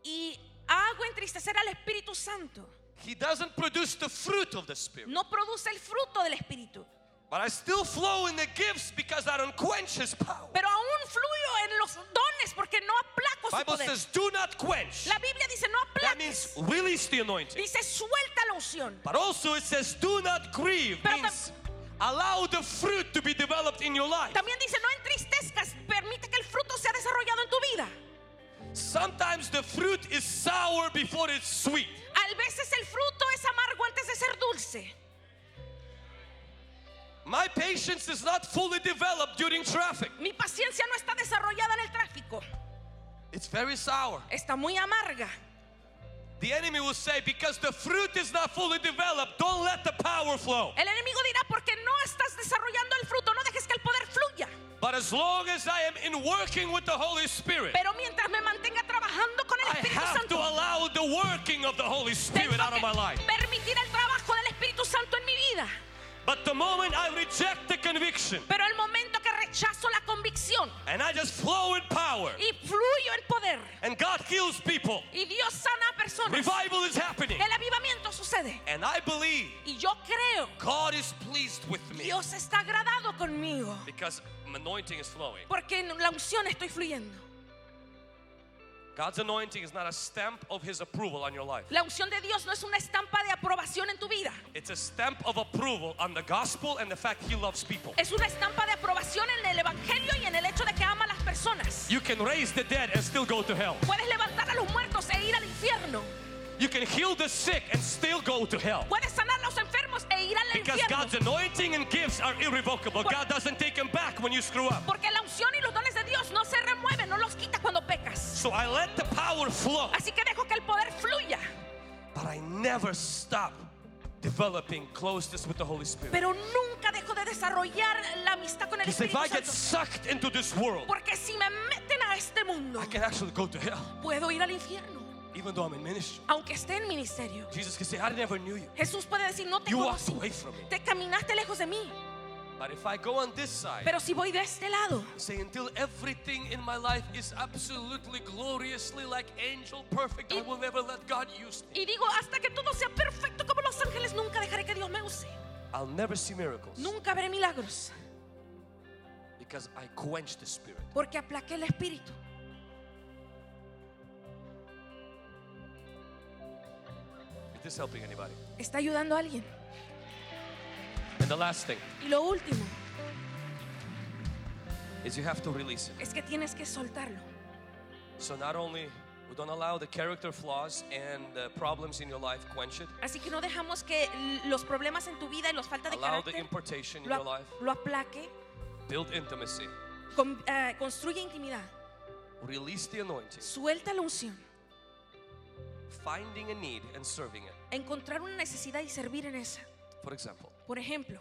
y hago entristecer al Espíritu Santo, He doesn't produce the fruit of the Spirit. no produce el fruto del Espíritu. But I still flow in the gifts because I don't quench His power. Pero aún fluyo en los dones porque no aplaco su Bible poder. says, do not quench. La Biblia dice no That means aplaques. release the anointing. Dice suelta la unción. But also it says, do not grieve. Pero Means allow the fruit to be developed in your life. También dice no entristezcas, permite que el fruto sea desarrollado en tu vida. Sometimes the fruit is sour before it's sweet. A veces el fruto es amargo antes de ser dulce. My patience is not fully developed during traffic. Mi paciencia no está desarrollada en el tráfico. It's very sour. Está muy amarga. The enemy will say, because the fruit is not fully developed, don't let the power flow. El enemigo dirá porque no estás desarrollando el fruto, no dejes que el poder fluya. But as long as I am in working with the Holy Spirit, Pero mientras me mantenga trabajando con el I Espíritu have to Santo, allow the working of the Holy Spirit tengo out of my life. que permitir el trabajo del Espíritu Santo en mi vida. But the moment I reject the conviction, Pero el momento que rechazo la convicción and I just flow in power. y fluyo en poder. And God heals people. Y Dios sana a personas. Revival is happening. El avivamiento sucede. And I believe Y yo creo, God is pleased with me Dios está agradado conmigo. because anointing is flowing. Porque en la unción estoy fluyendo. God's anointing is not a stamp of His approval on your life. La unción de Dios no es una estampa de aprobación en tu vida. It's a stamp of approval on the gospel and the fact He loves people. Es una estampa de aprobación en el evangelio y en el hecho de que ama a las personas. You can raise the dead and still go to hell. Puedes levantar a los muertos e ir al infierno. You can heal the sick and still go to hell. Puedes sanar a los enfermos e ir al Because infierno. God's anointing and gifts are irrevocable. God doesn't take them back when you screw up. Porque la unción y los dones de Dios no se remueven, no los quita cuando pecas. So I let the power flow, Así que dejo que el poder fluya. but I never stop developing closeness with the Holy Spirit. Pero nunca dejo de desarrollar la amistad con el Because if Espíritu I get Santo. sucked into this world, Porque si me meten a este mundo, I can actually go to hell, puedo ir al infierno, even though I'm in ministry. aunque esté en ministerio. Jesus can say, I never knew you. Jesús puede decir, no te You walked conocí, away from me. te caminaste lejos de mí. But if I go on this side, Pero si voy de este lado, say until everything in my life is absolutely gloriously like angel perfect, I will never let God use me. y digo, hasta que todo sea perfecto como los ángeles, nunca dejaré que Dios me use. I'll never see miracles Nunca veré milagros, because I quench the Spirit. porque aplaqué el Espíritu. Is this helping anybody? ¿Está ayudando a alguien? And the last thing Y lo último is you have to release it. es que tienes que soltarlo. So not only we don't allow the character flaws and the problems in your life quench it, Así que no dejamos que los problemas en tu vida y los falta de allow the carácter impartation in lo, your life, lo aplaque, build intimacy, construye intimidad, release the anointing, suelta la unción, finding a need and serving it. encontrar una necesidad y servir en esa. For example, Por ejemplo,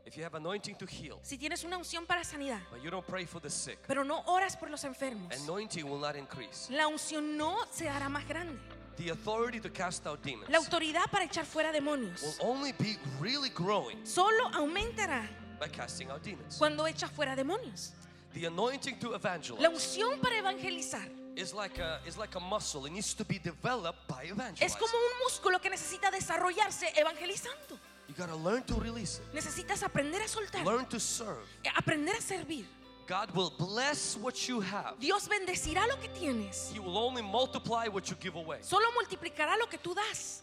if you have anointing to heal, si tienes una unción para sanidad, but you don't pray for the sick, pero no oras por los enfermos, anointing will not increase. la unción no se hará más grande. The authority to cast out demons La autoridad para echar fuera demonios will only be really growing solo aumentará by casting out demons. cuando echas fuera demonios. The anointing to La evangelize unción para evangelizar is like a muscle. It needs to be developed by es evangelizing. como un músculo que necesita desarrollarse evangelizando. You gotta learn to release it. Necesitas aprender a soltar, Learn to serve. aprender a servir. God will bless what you have. Dios bendecirá lo que tienes, He will only multiply what you give away. solo multiplicará lo que tú das.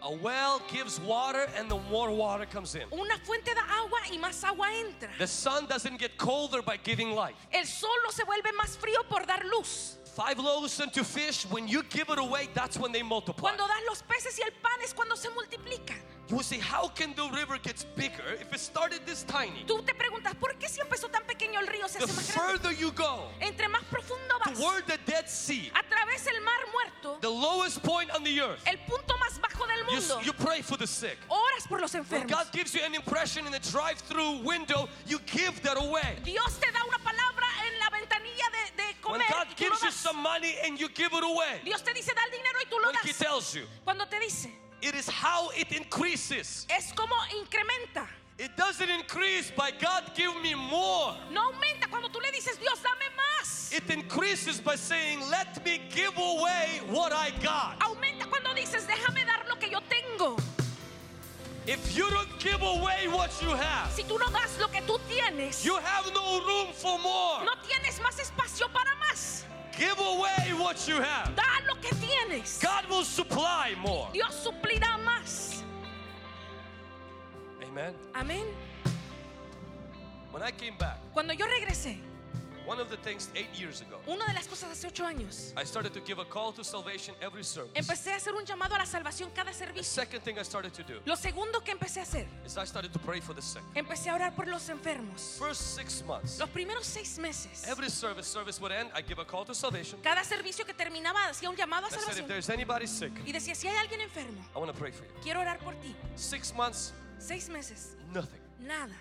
A well gives water and the more water comes in. Una fuente da agua y más agua entra. The sun doesn't get colder by giving light. El sol no se vuelve más frío por dar luz. 5 loaves and 2 fish, when you give it away, that's when they multiply. Cuando das los peces y el pan es cuando se multiplican. You will say, how can the river get bigger if it started this tiny? Tú te preguntas, ¿por qué si empezó tan pequeño el río se The hace más grande? further you go, Entre más profundo vas, toward the Dead Sea, a través del mar muerto, the lowest point on the earth, el punto más bajo del mundo, you pray for the sick. oras por los When enfermos. God gives you an impression in a drive-through window, you give that away. Dios te da una palabra en la ventanilla de When comer God y tú lo gives you das. some money and you give it away, Dios te dice, da el dinero y tú lo what He das. tells you, Cuando te dice, it is how it increases. es como incrementa. It doesn't increase by God give me more. No aumenta cuando tú le dices, Dios, dame más. It increases by saying, let me give away what I got. Aumenta cuando dices, déjame dar lo que yo tengo. If you don't give away what you have, Si tú no das lo que tú tienes, you have no room for more. no tienes más espacio para más. Give away what you have. Da lo que tienes. God will supply more. Dios suplirá más. Amen. Amén. When I came back, Cuando yo regresé, one of the things 8 years ago, una de las cosas hace 8 años, I started to give a call to salvation every service. empecé a hacer un llamado a la salvación cada The servicio. second thing I started to do Lo segundo que empecé a hacer, is I started to pray for the sick. empecé a orar por los enfermos. First 6 months, Los primeros 6 meses, every service would end, I give a call to salvation. cada servicio que terminaba hacía un llamado a I said, if salvación there's anybody sick, y decía, si hay alguien enfermo, I want to pray for you. quiero orar por ti. 6 months, 6 meses, nothing. nada.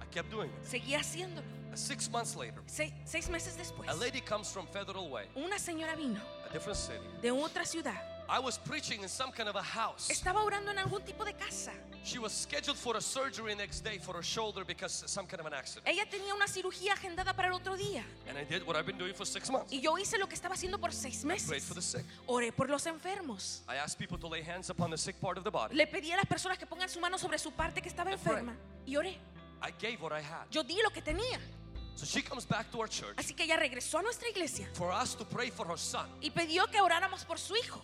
I kept doing it. Seguía haciéndolo. 6 months later, 6 meses después, a lady comes from Federal Way, una señora vino a different city, de otra ciudad, I was preaching in some kind of a house. Estaba orando en algún tipo de casa. She was scheduled for a surgery next day for her shoulder because some kind of an accident. Ella tenía una cirugía agendada para el otro día. And I did what I've been doing for 6 months. Y yo hice lo que estaba haciendo por 6 Prayed for meses. the sick. Oré por los enfermos. I asked people to lay hands upon the sick part of the body. Le pedí a las personas que pongan su mano sobre su parte que estaba enferma. Y oré. I gave what I had. Yo di lo que tenía. So she comes back to our church Así que ella regresó a nuestra iglesia for us to pray for her son. y pidió que oráramos por su hijo.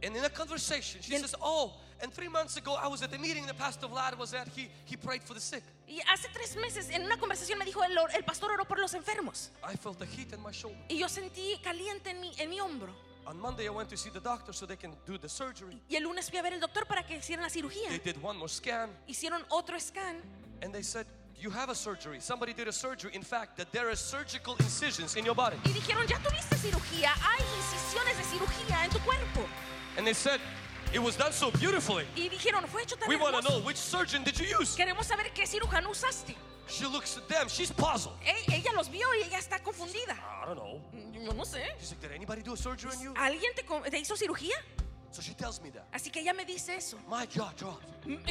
And in a conversation, she Y en- says, "Oh, and 3 months ago I was at the meeting the Pastor Vlad was at. He prayed for the sick. Y hace 3 meses en una conversación me dijo, el pastor oró por los enfermos. I felt the heat in my shoulder. Y yo sentí caliente en mi hombro. On Monday I went to see the doctor so they can do the surgery. Y el lunes fui a ver al doctor para que hicieran la cirugía. They did one more scan Hicieron otro scan and they said, you have a surgery. Somebody did a surgery. In fact, that there are surgical incisions in your body. y dijeron, ya tuviste cirugía, hay incisiones de cirugía en tu cuerpo. And they said, it was done so beautifully. Y dijeron, fue hecho tan We want to know hermoso. which surgeon did you use? Queremos saber qué cirujano usaste. She looks at them. She's puzzled. Ella los vio y ella está confundida. I don't know. Yo no sé. She's like, did anybody do a surgery on you? ¿Alguien te hizo cirugía? So she tells me that. Así que ella me dice eso. My jaw dropped.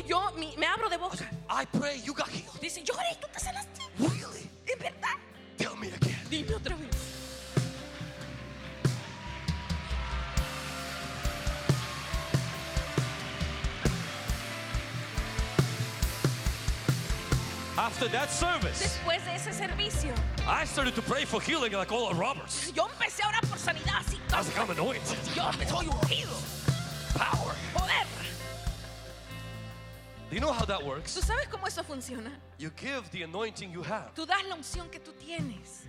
Yo me abro de I boca. said, I pray you got healed. Dice, yo oré y tú te sanaste. Really? ¿En verdad? Tell me again. Dime otra vez. After that service, Después de ese servicio, I started to pray for healing like Oral Roberts. yo empecé a orar por sanidad así. I was like, I'm anointed. Yo me soy ungido. Power. Poder. Do you know how that works? ¿Tú sabes cómo eso funciona? You give the anointing you have. Tú das la unción que tú tienes.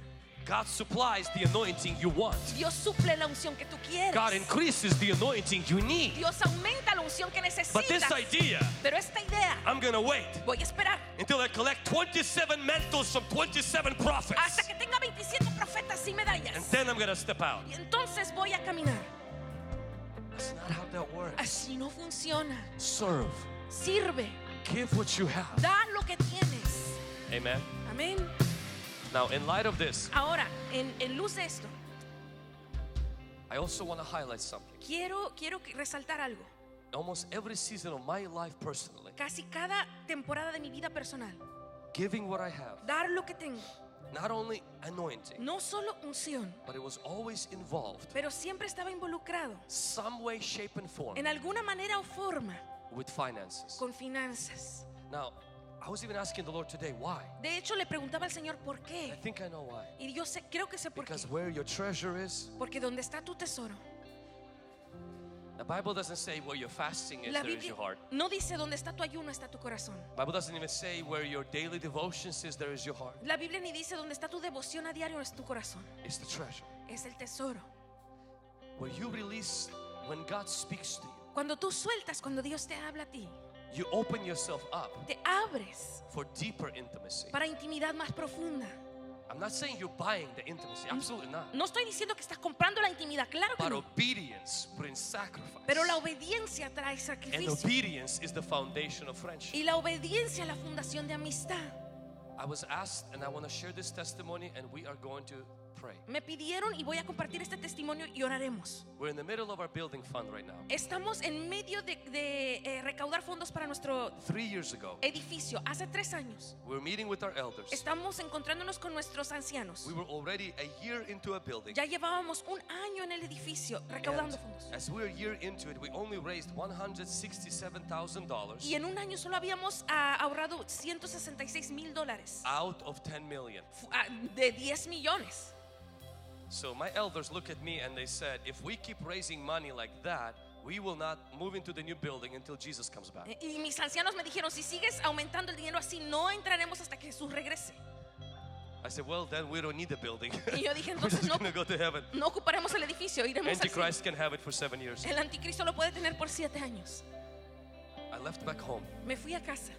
God supplies the anointing you want. Dios suple la unción que tú quieres. God increases the anointing you need. Dios aumenta la unción que But this necesitas. idea, Pero esta idea, I'm gonna wait voy a esperar until I collect 27 mantles from 27 prophets. hasta que tenga 27 profetas y And medallas. then I'm gonna step out. Y entonces voy a caminar. That's not how that works. Así no funciona. Serve. Sirve. Give what you have. Da lo que tienes. Amen. Amén. Now, in light of this, Ahora, en luz de esto, I also want to highlight something. quiero resaltar algo. Almost every season of my life personally, Casi cada temporada de mi vida personal, giving what I have, dar lo que tengo, not only anointing, no solo unción, but it was always involved, pero siempre estaba involucrado some way, shape, and form, en alguna manera o forma with finances. con finanzas. Now, I was even asking the Lord today, why? De hecho, le preguntaba al Señor por I qué. think I know why. Y yo creo que sé por qué. Because where your treasure is, Porque donde está tu tesoro, the Bible doesn't say where your fasting is, la there is Biblia your heart. no dice donde está tu ayuno está tu corazón. The Bible doesn't even say where your daily devotions is, there is your heart. La Biblia ni dice donde está tu devoción a diario es tu corazón. It's the treasure. Es el tesoro. Where you release, when God speaks to you, Cuando tú sueltas, cuando Dios te habla a ti, you open yourself up te abres for deeper intimacy. para intimidad más profunda. I'm not saying you're buying the intimacy, absolutely not. No estoy diciendo que estás comprando la intimidad, claro que But no. obedience brings sacrifice. Pero la obediencia trae And sacrificio. obedience is the foundation of friendship. Y la obediencia es la fundación de amistad. I was asked, and I want to share this testimony, and we are going to pray. Me pidieron y voy a compartir este testimonio y oraremos. We're in the middle of our building fund right now. Estamos en medio de recaudar fondos para nuestro 3 years ago, edificio. Hace 3 años we were meeting with our elders. estamos encontrándonos con nuestros ancianos. We were already a year into a building. Ya llevábamos un año en el edificio recaudando And fondos. as we're a year into it, we only raised $167,000 Y en un año solo habíamos ahorrado $166,000 out of 10 million. de 10 millones. So my elders look at me and they said, if we keep raising money like that, we will not move into the new building until Jesus comes back. Y mis ancianos me dijeron, si sigues aumentando el dinero así, no entraremos hasta que Jesús regrese. I said, well, then we don't need the building. Y yo dije, We're entonces just no, going to go to heaven. no ocuparemos el edificio, iremos al cielo. Antichrist can have it for 7 years. El anticristo lo puede tener por 7 años. I left back home Me fui a casa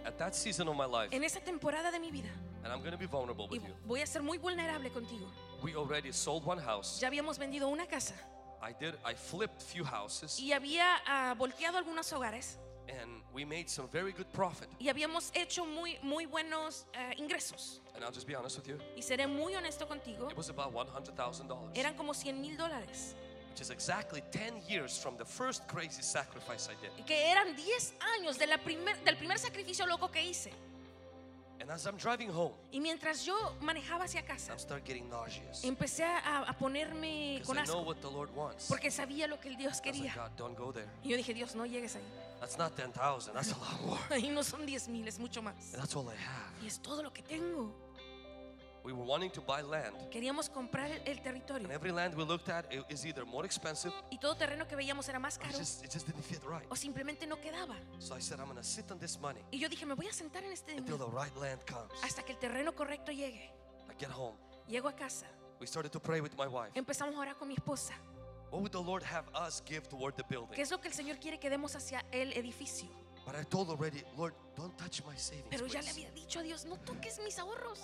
at that season of my life, en esa temporada de mi vida and I'm going to be vulnerable y with you. voy a ser muy vulnerable contigo. We already sold one house. Ya habíamos vendido una casa I flipped few houses, y había volteado algunos hogares and we made some very good profit. y habíamos hecho muy buenos ingresos. And I'll just be honest with you, Y seré muy honesto contigo, it was about $100,000. eran como $100,000. which is exactly 10 years from the first crazy sacrifice I did. que eran 10 años del primer sacrificio loco que hice. And as I'm driving home, Y mientras yo manejaba hacia casa, I start getting nauseous empecé a ponerme because con I know asco, what the Lord wants. porque sabía lo que el Dios I was like, quería. God, don't go there. Y yo dije, Dios, no llegues ahí. That's not 10,000. That's a lot more. Ahí no son 10,000, es mucho más. And that's all I have. Y es todo lo que tengo. We were wanting to buy land, Queríamos comprar el territorio. and every land we looked at is either more expensive Y todo terreno que veíamos era más or caro it just didn't fit right. o simplemente no quedaba. So I said, I'm gonna sit on this money Y yo dije, me voy a sentar en este until dinero the right land comes. hasta que el terreno correcto llegue. I get home. Llego a casa, We started to pray with my wife. empezamos a orar con mi esposa. What would the Lord have us give toward the building? ¿Qué es lo que el Señor quiere que demos hacia el edificio? But I told already, Lord, don't touch my savings, Pero ya le please. había dicho a Dios, no toques mis ahorros.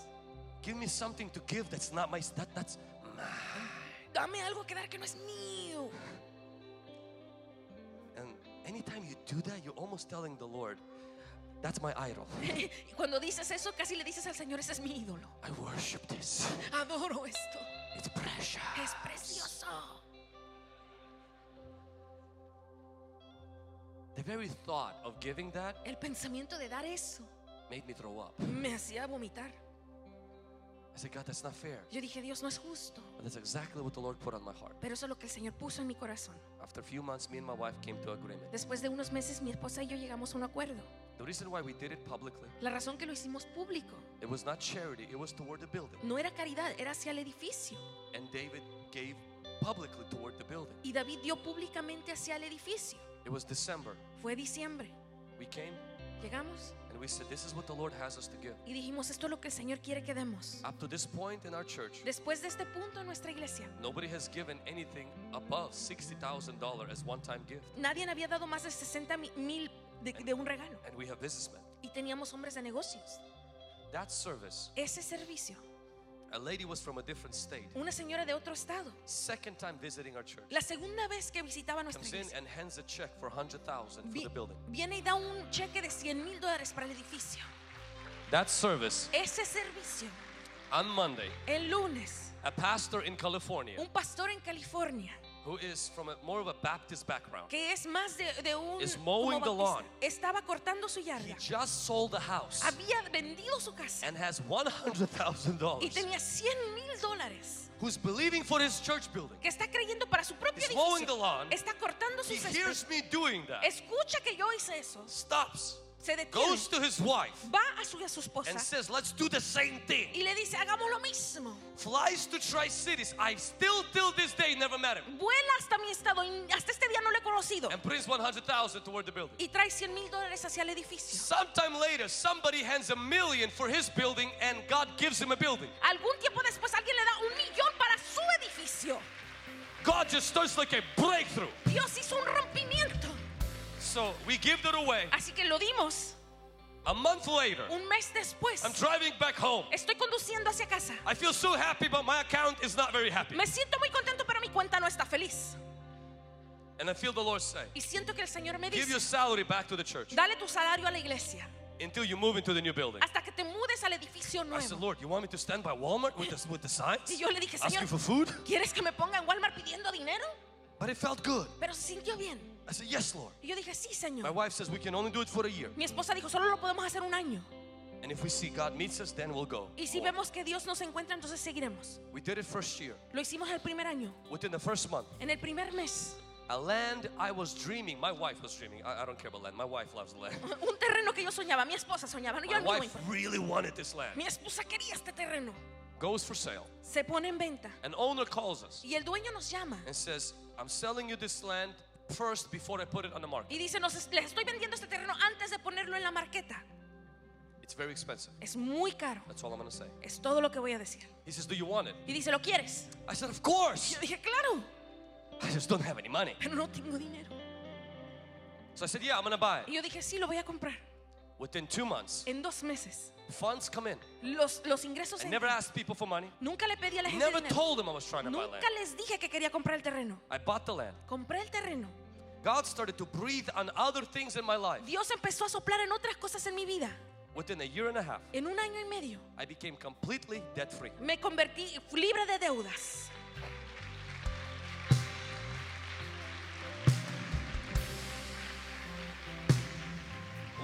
Give me something to give that's not my, that's mine. Dame algo que dar que no es mío. And anytime you do that, you're almost telling the Lord, that's my idol. Y cuando dices eso, casi le dices al Señor, ese es mi ídolo. I worship this. Adoro esto. It's precious. Es precioso. The very thought of giving that El pensamiento de dar eso made me throw up. me hacía vomitar. I said, God, that's not fair. Yo dije, Dios, no es justo. But that's exactly what the Lord put on my heart. Pero eso es lo que el Señor puso en mi corazón. After a few months, me and my wife came to agreement. Después de unos meses, mi esposa y yo llegamos a un acuerdo. The reason why we did it publicly, La razón que lo hicimos público it was not charity, it was toward the building. no era caridad, era hacia el edificio. And David gave publicly toward the building. Y David dio públicamente hacia el edificio. It was December. Fue diciembre. We came Llegamos and we said, this is what the Lord has us to give. y dijimos, esto es lo que el Señor quiere que demos. Up to this point in our church, Después de este punto en nuestra iglesia, nobody has given anything above $60,000 as one-time gift. nadie había dado más de 60,000 de un regalo. And we have businessmen. Y teníamos hombres de negocios. That service, Ese servicio, a lady was from a different state. una señora de otro estado, Second time visiting our church. la segunda vez que visitaba nuestra Comes in iglesia, and hands a check for $100,000 for the building. viene y da un cheque de $100,000 para el edificio. That service, Ese servicio, on Monday, el lunes, a pastor in California un pastor en California, who is from more of a Baptist background, que es más de un is mowing como the lawn. bautista, estaba cortando su he yarda, just sold the house había vendido su casa and has y $100,000, tenía $100,000 who's believing for his church building. que está creyendo para su propio He's mowing the edificio. lawn. Está cortando He su hears césped. me doing that, Escucha que yo hice eso. stops, Se detiene. goes to his wife Va a su esposa and says, let's do the same thing. y le dice, hagamos lo mismo. Flies to Tri-Cities. I still till this day never met him. Vuela hasta mi estado y hasta este día no lo he conocido. And brings $100,000 toward the building. Y trae $100,000 hacia el edificio. Sometime later, somebody hands $1 million for his building and God gives him a building. Algún tiempo después alguien le da $1,000,000 para su edificio. God just starts like a breakthrough. Dios hizo un rompimiento. So we give that away. Así que lo dimos. A month later, Un mes después, I'm driving back home. estoy conduciendo hacia casa. I feel so happy, but my account is not very happy. Me siento muy contento, pero mi cuenta no está feliz. And I feel the Lord say, Y siento que el Señor me give your dice, salary back to the church dale tu salario a la iglesia until you move into the new building. hasta que te mudes al edificio I said, nuevo. Lord, you want me to stand by Walmart with the signs? Y yo le dije, Asking Señor, for food? ¿quieres que me ponga en Walmart pidiendo dinero? But it felt good. Pero se sintió bien. I said, yes, Lord. Y yo dije, sí, My Señor. wife says we can only do it for a year. Mi esposa dijo, solo lo podemos hacer un año. And if we see God meets us, then we'll go. Y si vemos que Dios nos encuentra, entonces seguiremos. We did it first year. Lo hicimos el primer año. Within the first month, En el primer mes, a land I was dreaming. My wife was dreaming. I don't care about land. My wife loves land. un terreno que yo soñaba, mi esposa soñaba, no, yo My no me wife importa. really wanted this land. Mi esposa quería este terreno. Goes for sale. Se pone en venta. An owner calls us Y el dueño nos llama and says, I'm selling you this land first before I put it on the market. y dice, les estoy vendiendo este terreno antes de ponerlo en la marqueta. It's very expensive. Es muy caro. That's all I'm going to say. Es todo lo que voy a decir. He says, do you want it? Y dice, ¿lo quieres? I said, of course. Yo dije, claro, I just don't have any money. pero no tengo dinero. So I said, yeah, I'm going to buy it. Y yo dije, sí, lo voy a comprar. Within 2 months, En 2 meses, funds come in. los ingresos I never entran. asked people for money. Nunca le pedí a la gente Never dinero. told them I was trying to buy land. Nunca les dije que quería comprar el terreno. I bought the land. Compré el terreno. God started to breathe on other things in my life. Dios empezó a soplar en otras cosas en mi vida. Within a year and a half, En un año y medio I became completely debt free. me convertí libre de deudas.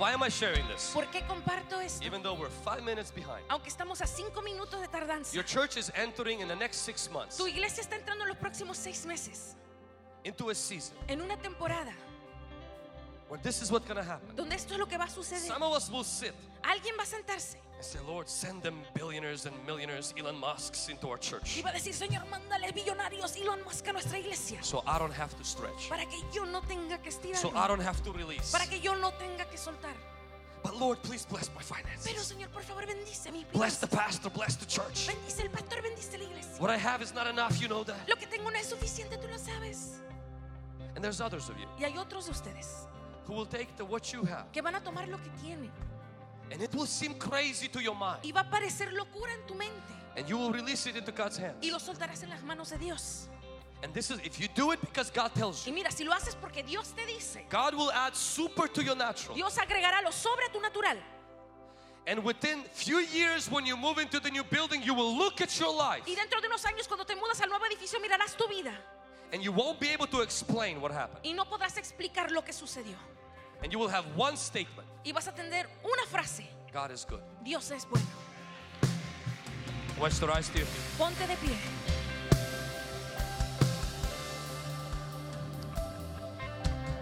Why am I sharing this? ¿Por qué comparto esto? Even though we're 5 minutes behind. Aunque estamos a 5 minutos de tardanza. Your church is entering in the next 6 months Tu iglesia está entrando en los próximos 6 meses into a season en una temporada where this is what's going to happen. donde esto es lo que va a suceder. Some of us will sit Alguien va a sentarse and say, Lord, send them billionaires and millionaires, Elon Musks into our church y va a decir, Señor, mándale billonarios Elon Musk a nuestra iglesia so I don't have to stretch, para que yo no tenga que so I estirar, don't have to release. para que yo no tenga que soltar. But Lord, please bless my Pero finances. Señor, por favor, bendice mi Bless the finanzas. pastor, bless the church. Bendice el pastor, bendice la iglesia. What I have is not enough, you know that. Lo que tengo no es suficiente, tú lo sabes. And there's others of you Y hay otros de ustedes who will take what you have, que van a tomar lo que tienen and it will seem crazy to your mind, y va a parecer locura en tu mente and you will release it into God's hands. y lo soltarás en las manos de Dios. And this is, if you do it because God tells Y you, mira, si lo haces porque Dios te dice, God will add super to your natural. Dios agregará lo sobre tu natural. And within few years, when you move into the new building, you will look at your life Y dentro de unos años, cuando te mudas al nuevo edificio, mirarás tu vida and you won't be able to explain what happened. y no podrás explicar lo que sucedió. And you will have one statement: Y vas a tener una frase: God is good. Dios es bueno. Watch the rise to your feet. Ponte de pie.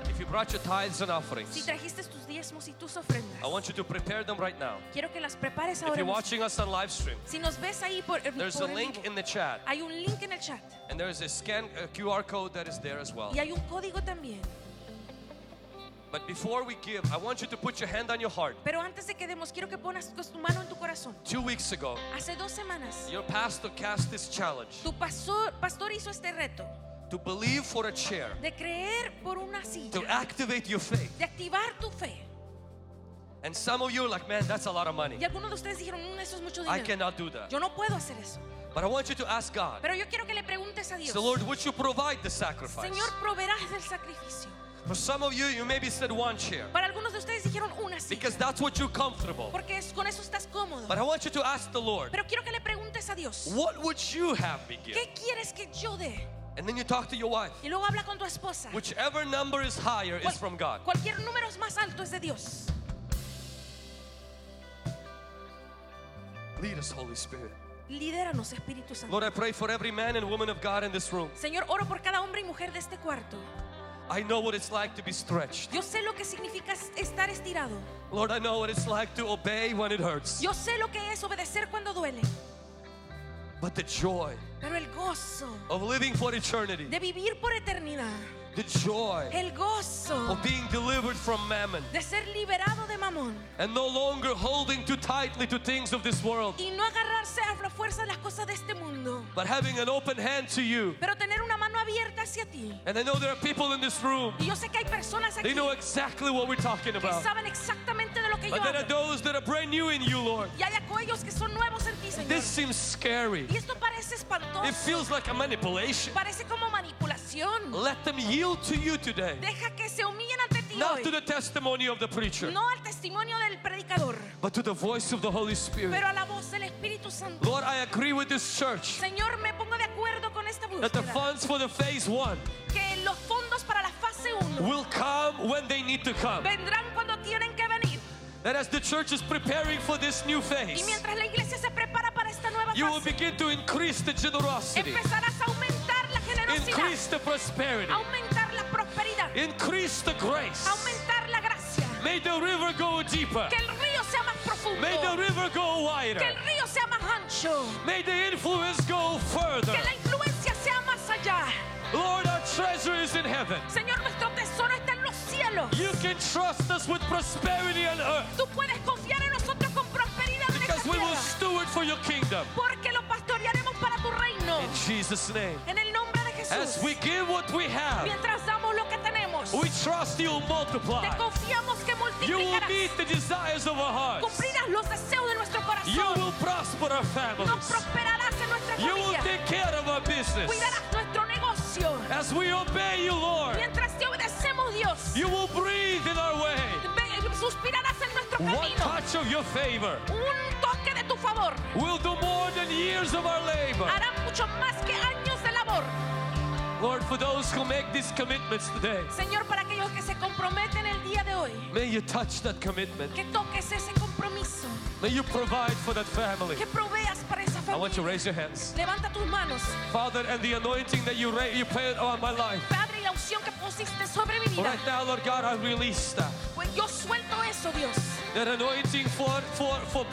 If you brought your tithes and offerings, Si trajiste tus diezmos y tus ofrendas, I want you to prepare them right now. quiero que las prepares If ahora you're mismo. watching us on live stream, Si nos ves ahí por there's a en link vivo, in the chat, hay un link en el chat and there is a QR code that is there as well. y hay un código también. But before we give, I want you to put your hand on your heart. Pero antes de que demos, quiero que pongas tu mano en tu corazón. 2 weeks ago, Hace 2 semanas, your pastor cast this challenge tu pastor hizo este reto to believe for a chair, de creer por una to silla, activate your faith. de activar tu fe. And some of you are like, man, that's a lot of money. Y algunos de ustedes dijeron, eso es mucho I dinero. cannot do that. Yo no puedo hacer eso. But I want you to ask God. Pero yo quiero que le preguntes a Dios, So Lord, would you provide the sacrifice? Señor, proveerás del sacrificio. For some of you, you maybe said one chair Para algunos de ustedes dijeron una because silla, that's what you're comfortable. porque con eso estás cómodo. But I want you to ask the Lord, Pero quiero que le preguntes a Dios, what would you have me give? ¿qué quieres que yo dé? And then you talk to your wife. Y luego habla con tu esposa. Whichever number is higher is from God. Cualquier número es más alto es de Dios. Lead us, Holy Spirit. Lidéranos, Espíritu Santo. Lord, I pray for every man and woman of God in this room. Señor, oro por cada hombre y mujer de este cuarto. I know what it's like to be stretched. Yo sé lo que significa estar estirado. Lord, I know what it's like to obey when it hurts. Yo sé lo que es obedecer cuando duele. But the joy Pero el gozo of living for eternity, de vivir por eternidad, the joy el gozo of being delivered from mammon de ser liberado de mamón and no longer holding too tightly to things of this world, y no agarrarse a la fuerza de las cosas de este mundo, but having an open hand to you. pero tener una mano abierta hacia ti. And I know there are people in this room, Y yo sé que hay personas they aquí know exactly what we're talking que about. saben exactamente de lo que yo But there are hablo. those that are brand new in you, Lord. Y hay aquellos que son nuevos en ti, Señor. This seems scary. Y esto parece It espantoso. feels like a manipulation. Parece como manipulación. Let them yield to you today, Deja que se humillen ante ti not hoy. to the testimony of the preacher, No al testimonio del predicador, but to the voice of the Holy Spirit. pero a la voz del Espíritu Santo. Lord, I agree with this church Señor, me pongo de acuerdo con esta that the búsqueda. funds for the phase 1 Que los fondos para la fase 1 will come when they need to come. vendrán cuando tienen que venir. That as the church is preparing for this new Y phase, mientras la iglesia se prepara para esta nueva you will fase, begin to increase the generosity, empezarás a aumentar la generosidad, increase the prosperity, aumentar la prosperidad, increase the grace. aumentar la gracia. May the river go deeper. Que el río sea más profundo. May the river go Que wider. el río sea más ancho. May the influence go further. Que la influencia sea más allá. Lord, our treasure is in heaven. Señor, nuestro tesoro está en los cielos. You can trust us with prosperity on earth Tú puedes confiar en nosotros con prosperidad en esta because we will tierra. steward for your kingdom. Porque lo pastorearemos para tu reino. In Jesus' name. En el nombre de Jesús. As we give what we have, Mientras damos lo que tenemos, we trust you'll multiply. te confiamos que You will multiplicarás. meet the desires of our hearts. Cumplirás los deseos de nuestro You corazón. will prosper our Nos families. prosperarás en nuestra You will familia. take care of our business. Cuidarás nuestro negocio. As we obey you, Lord, Mientras te obedecemos, Dios, you will breathe in our way. suspirarás en nuestro One camino. touch of your favor Un toque de tu favor will do more than years of our labor. hará mucho más que años de labor. Lord, for those who make these commitments today, Señor, para aquellos que se comprometen el día de hoy, may you touch that commitment. que toques ese compromiso, May you provide for that family. que proveas para esa I want you to familia. raise your hands. Levanta tus manos, Father, and the anointing that you put on my life. Padre, y la unción que pusiste sobre mi vida. Right now, Lord God, I release that. Pues yo suelto eso, Dios. That anointing for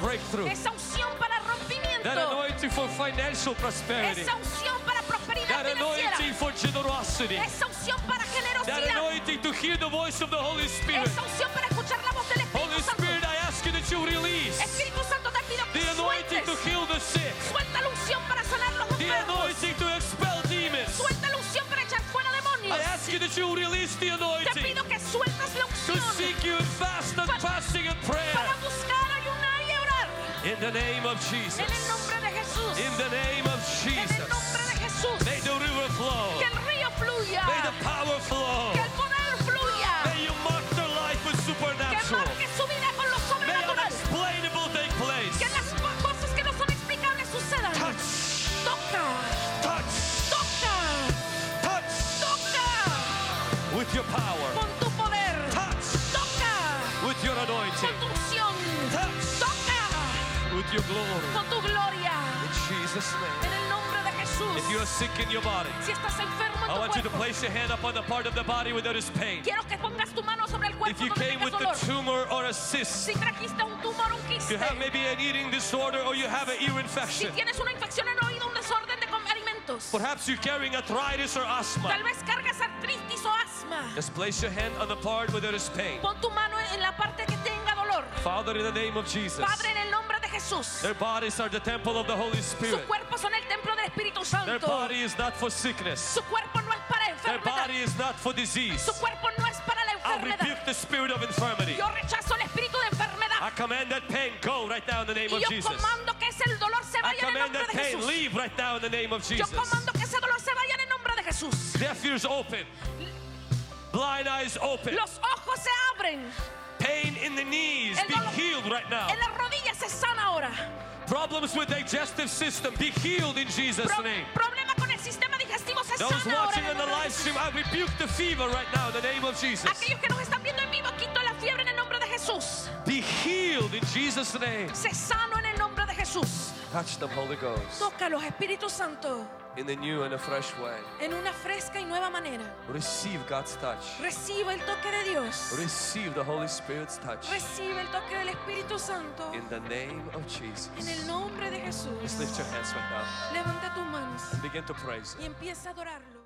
breakthrough. Esa unción para That rompimiento. anointing for financial prosperity. Esa unción para prosperidad That financiera. anointing for generosity. Esa unción para That generosidad. anointing to hear the voice of the Holy Spirit. Esa unción para escuchar la voz del Holy Espíritu Santo. Spirit, I ask you that you release Espíritu Santo, te pido que the anointing to sueltes. heal the sick. Suelta la unción para sanar los The enfermos. anointing to expel demons. Suelta la unción para echar fuera demonios. I ask you that you release the Te anointing pido que sueltas la to unción seek you in fasting and prayer. para buscar, ayunar y orar. In the name of Jesus. En el nombre de Jesús. In the name of En el Jesus. nombre de Jesús. May the river flow. Que el río fluya. May the power flow. Que el poder fluya. May you mark their life with Que supernatural. marque su vida con lo May sobrenatural. unexplainable take place. Que las cosas que no son explicables sucedan. Touch, Toca. touch, Toca. touch Toca. with your power. Con tu poder. Touch Toca. with your Con anointing. tu unción. Touch Toca. with your glory. Con tu gloria. In Jesus' name. En el nombre de Jesús. If you are sick in your body, Si estás enfermo en I tu want you to cuerpo, place your hand upon the part of the body where there is pain. quiero que pongas tu mano sobre el If cuerpo you donde came tengas with a dolor. tumor or a cyst, Si trajiste un tumor, un you quiste. have maybe an eating disorder or you have an ear Si infection. tienes una infección en el oído, un desorden de alimentos. Perhaps you're carrying arthritis or asthma. Tal vez cargas artritis o asma. Just place your hand on the part where there is pain. Pon tu mano en la parte que tenga dolor. Father, in the name of Jesus, Padre, en el nombre de Jesús. their bodies are the temple of the Holy Su Spirit. cuerpo son el templo del Espíritu Their Santo. body is not for sickness. Su cuerpo no es para Their enfermedad. body is not for disease. Su cuerpo no es para la I enfermedad. rebuke the spirit of infirmity. Yo rechazo el espíritu de enfermedad. I command that pain go right now in the name Y of yo Jesus. comando que ese dolor se I vaya en el command nombre that de pain Jesús. leave right now in the name of Yo Jesus. comando que ese dolor se vaya en el nombre de Jesús. Deaf ears open. Blind eyes open. Los ojos se abren. Pain in the knees El be dolor healed right now. en las rodillas se sana ahora. Problems with digestive system be healed in Jesus' name. Problema con el sistema digestivo se Those sana ahora. watching en on el the nombre de live Jesús. stream, I rebuke the fever right now in the name of Jesus. Aquellos que nos están viendo en vivo, quito la fiebre en el nombre de Jesús. Be healed in Jesus' name. Se sano en el nombre de Jesús. Touch them, Holy Ghost, Tócalos, Espíritu Santo, in the new and a fresh way. en una fresca y nueva manera. Receive God's touch. Recibe el toque de Dios. Receive the Holy Spirit's touch. Recibe el toque del Espíritu Santo. In the name of Jesus. En el nombre de Jesús. Just lift your hands right now Levanta tus manos and begin to praise Him. y empieza a adorarlo.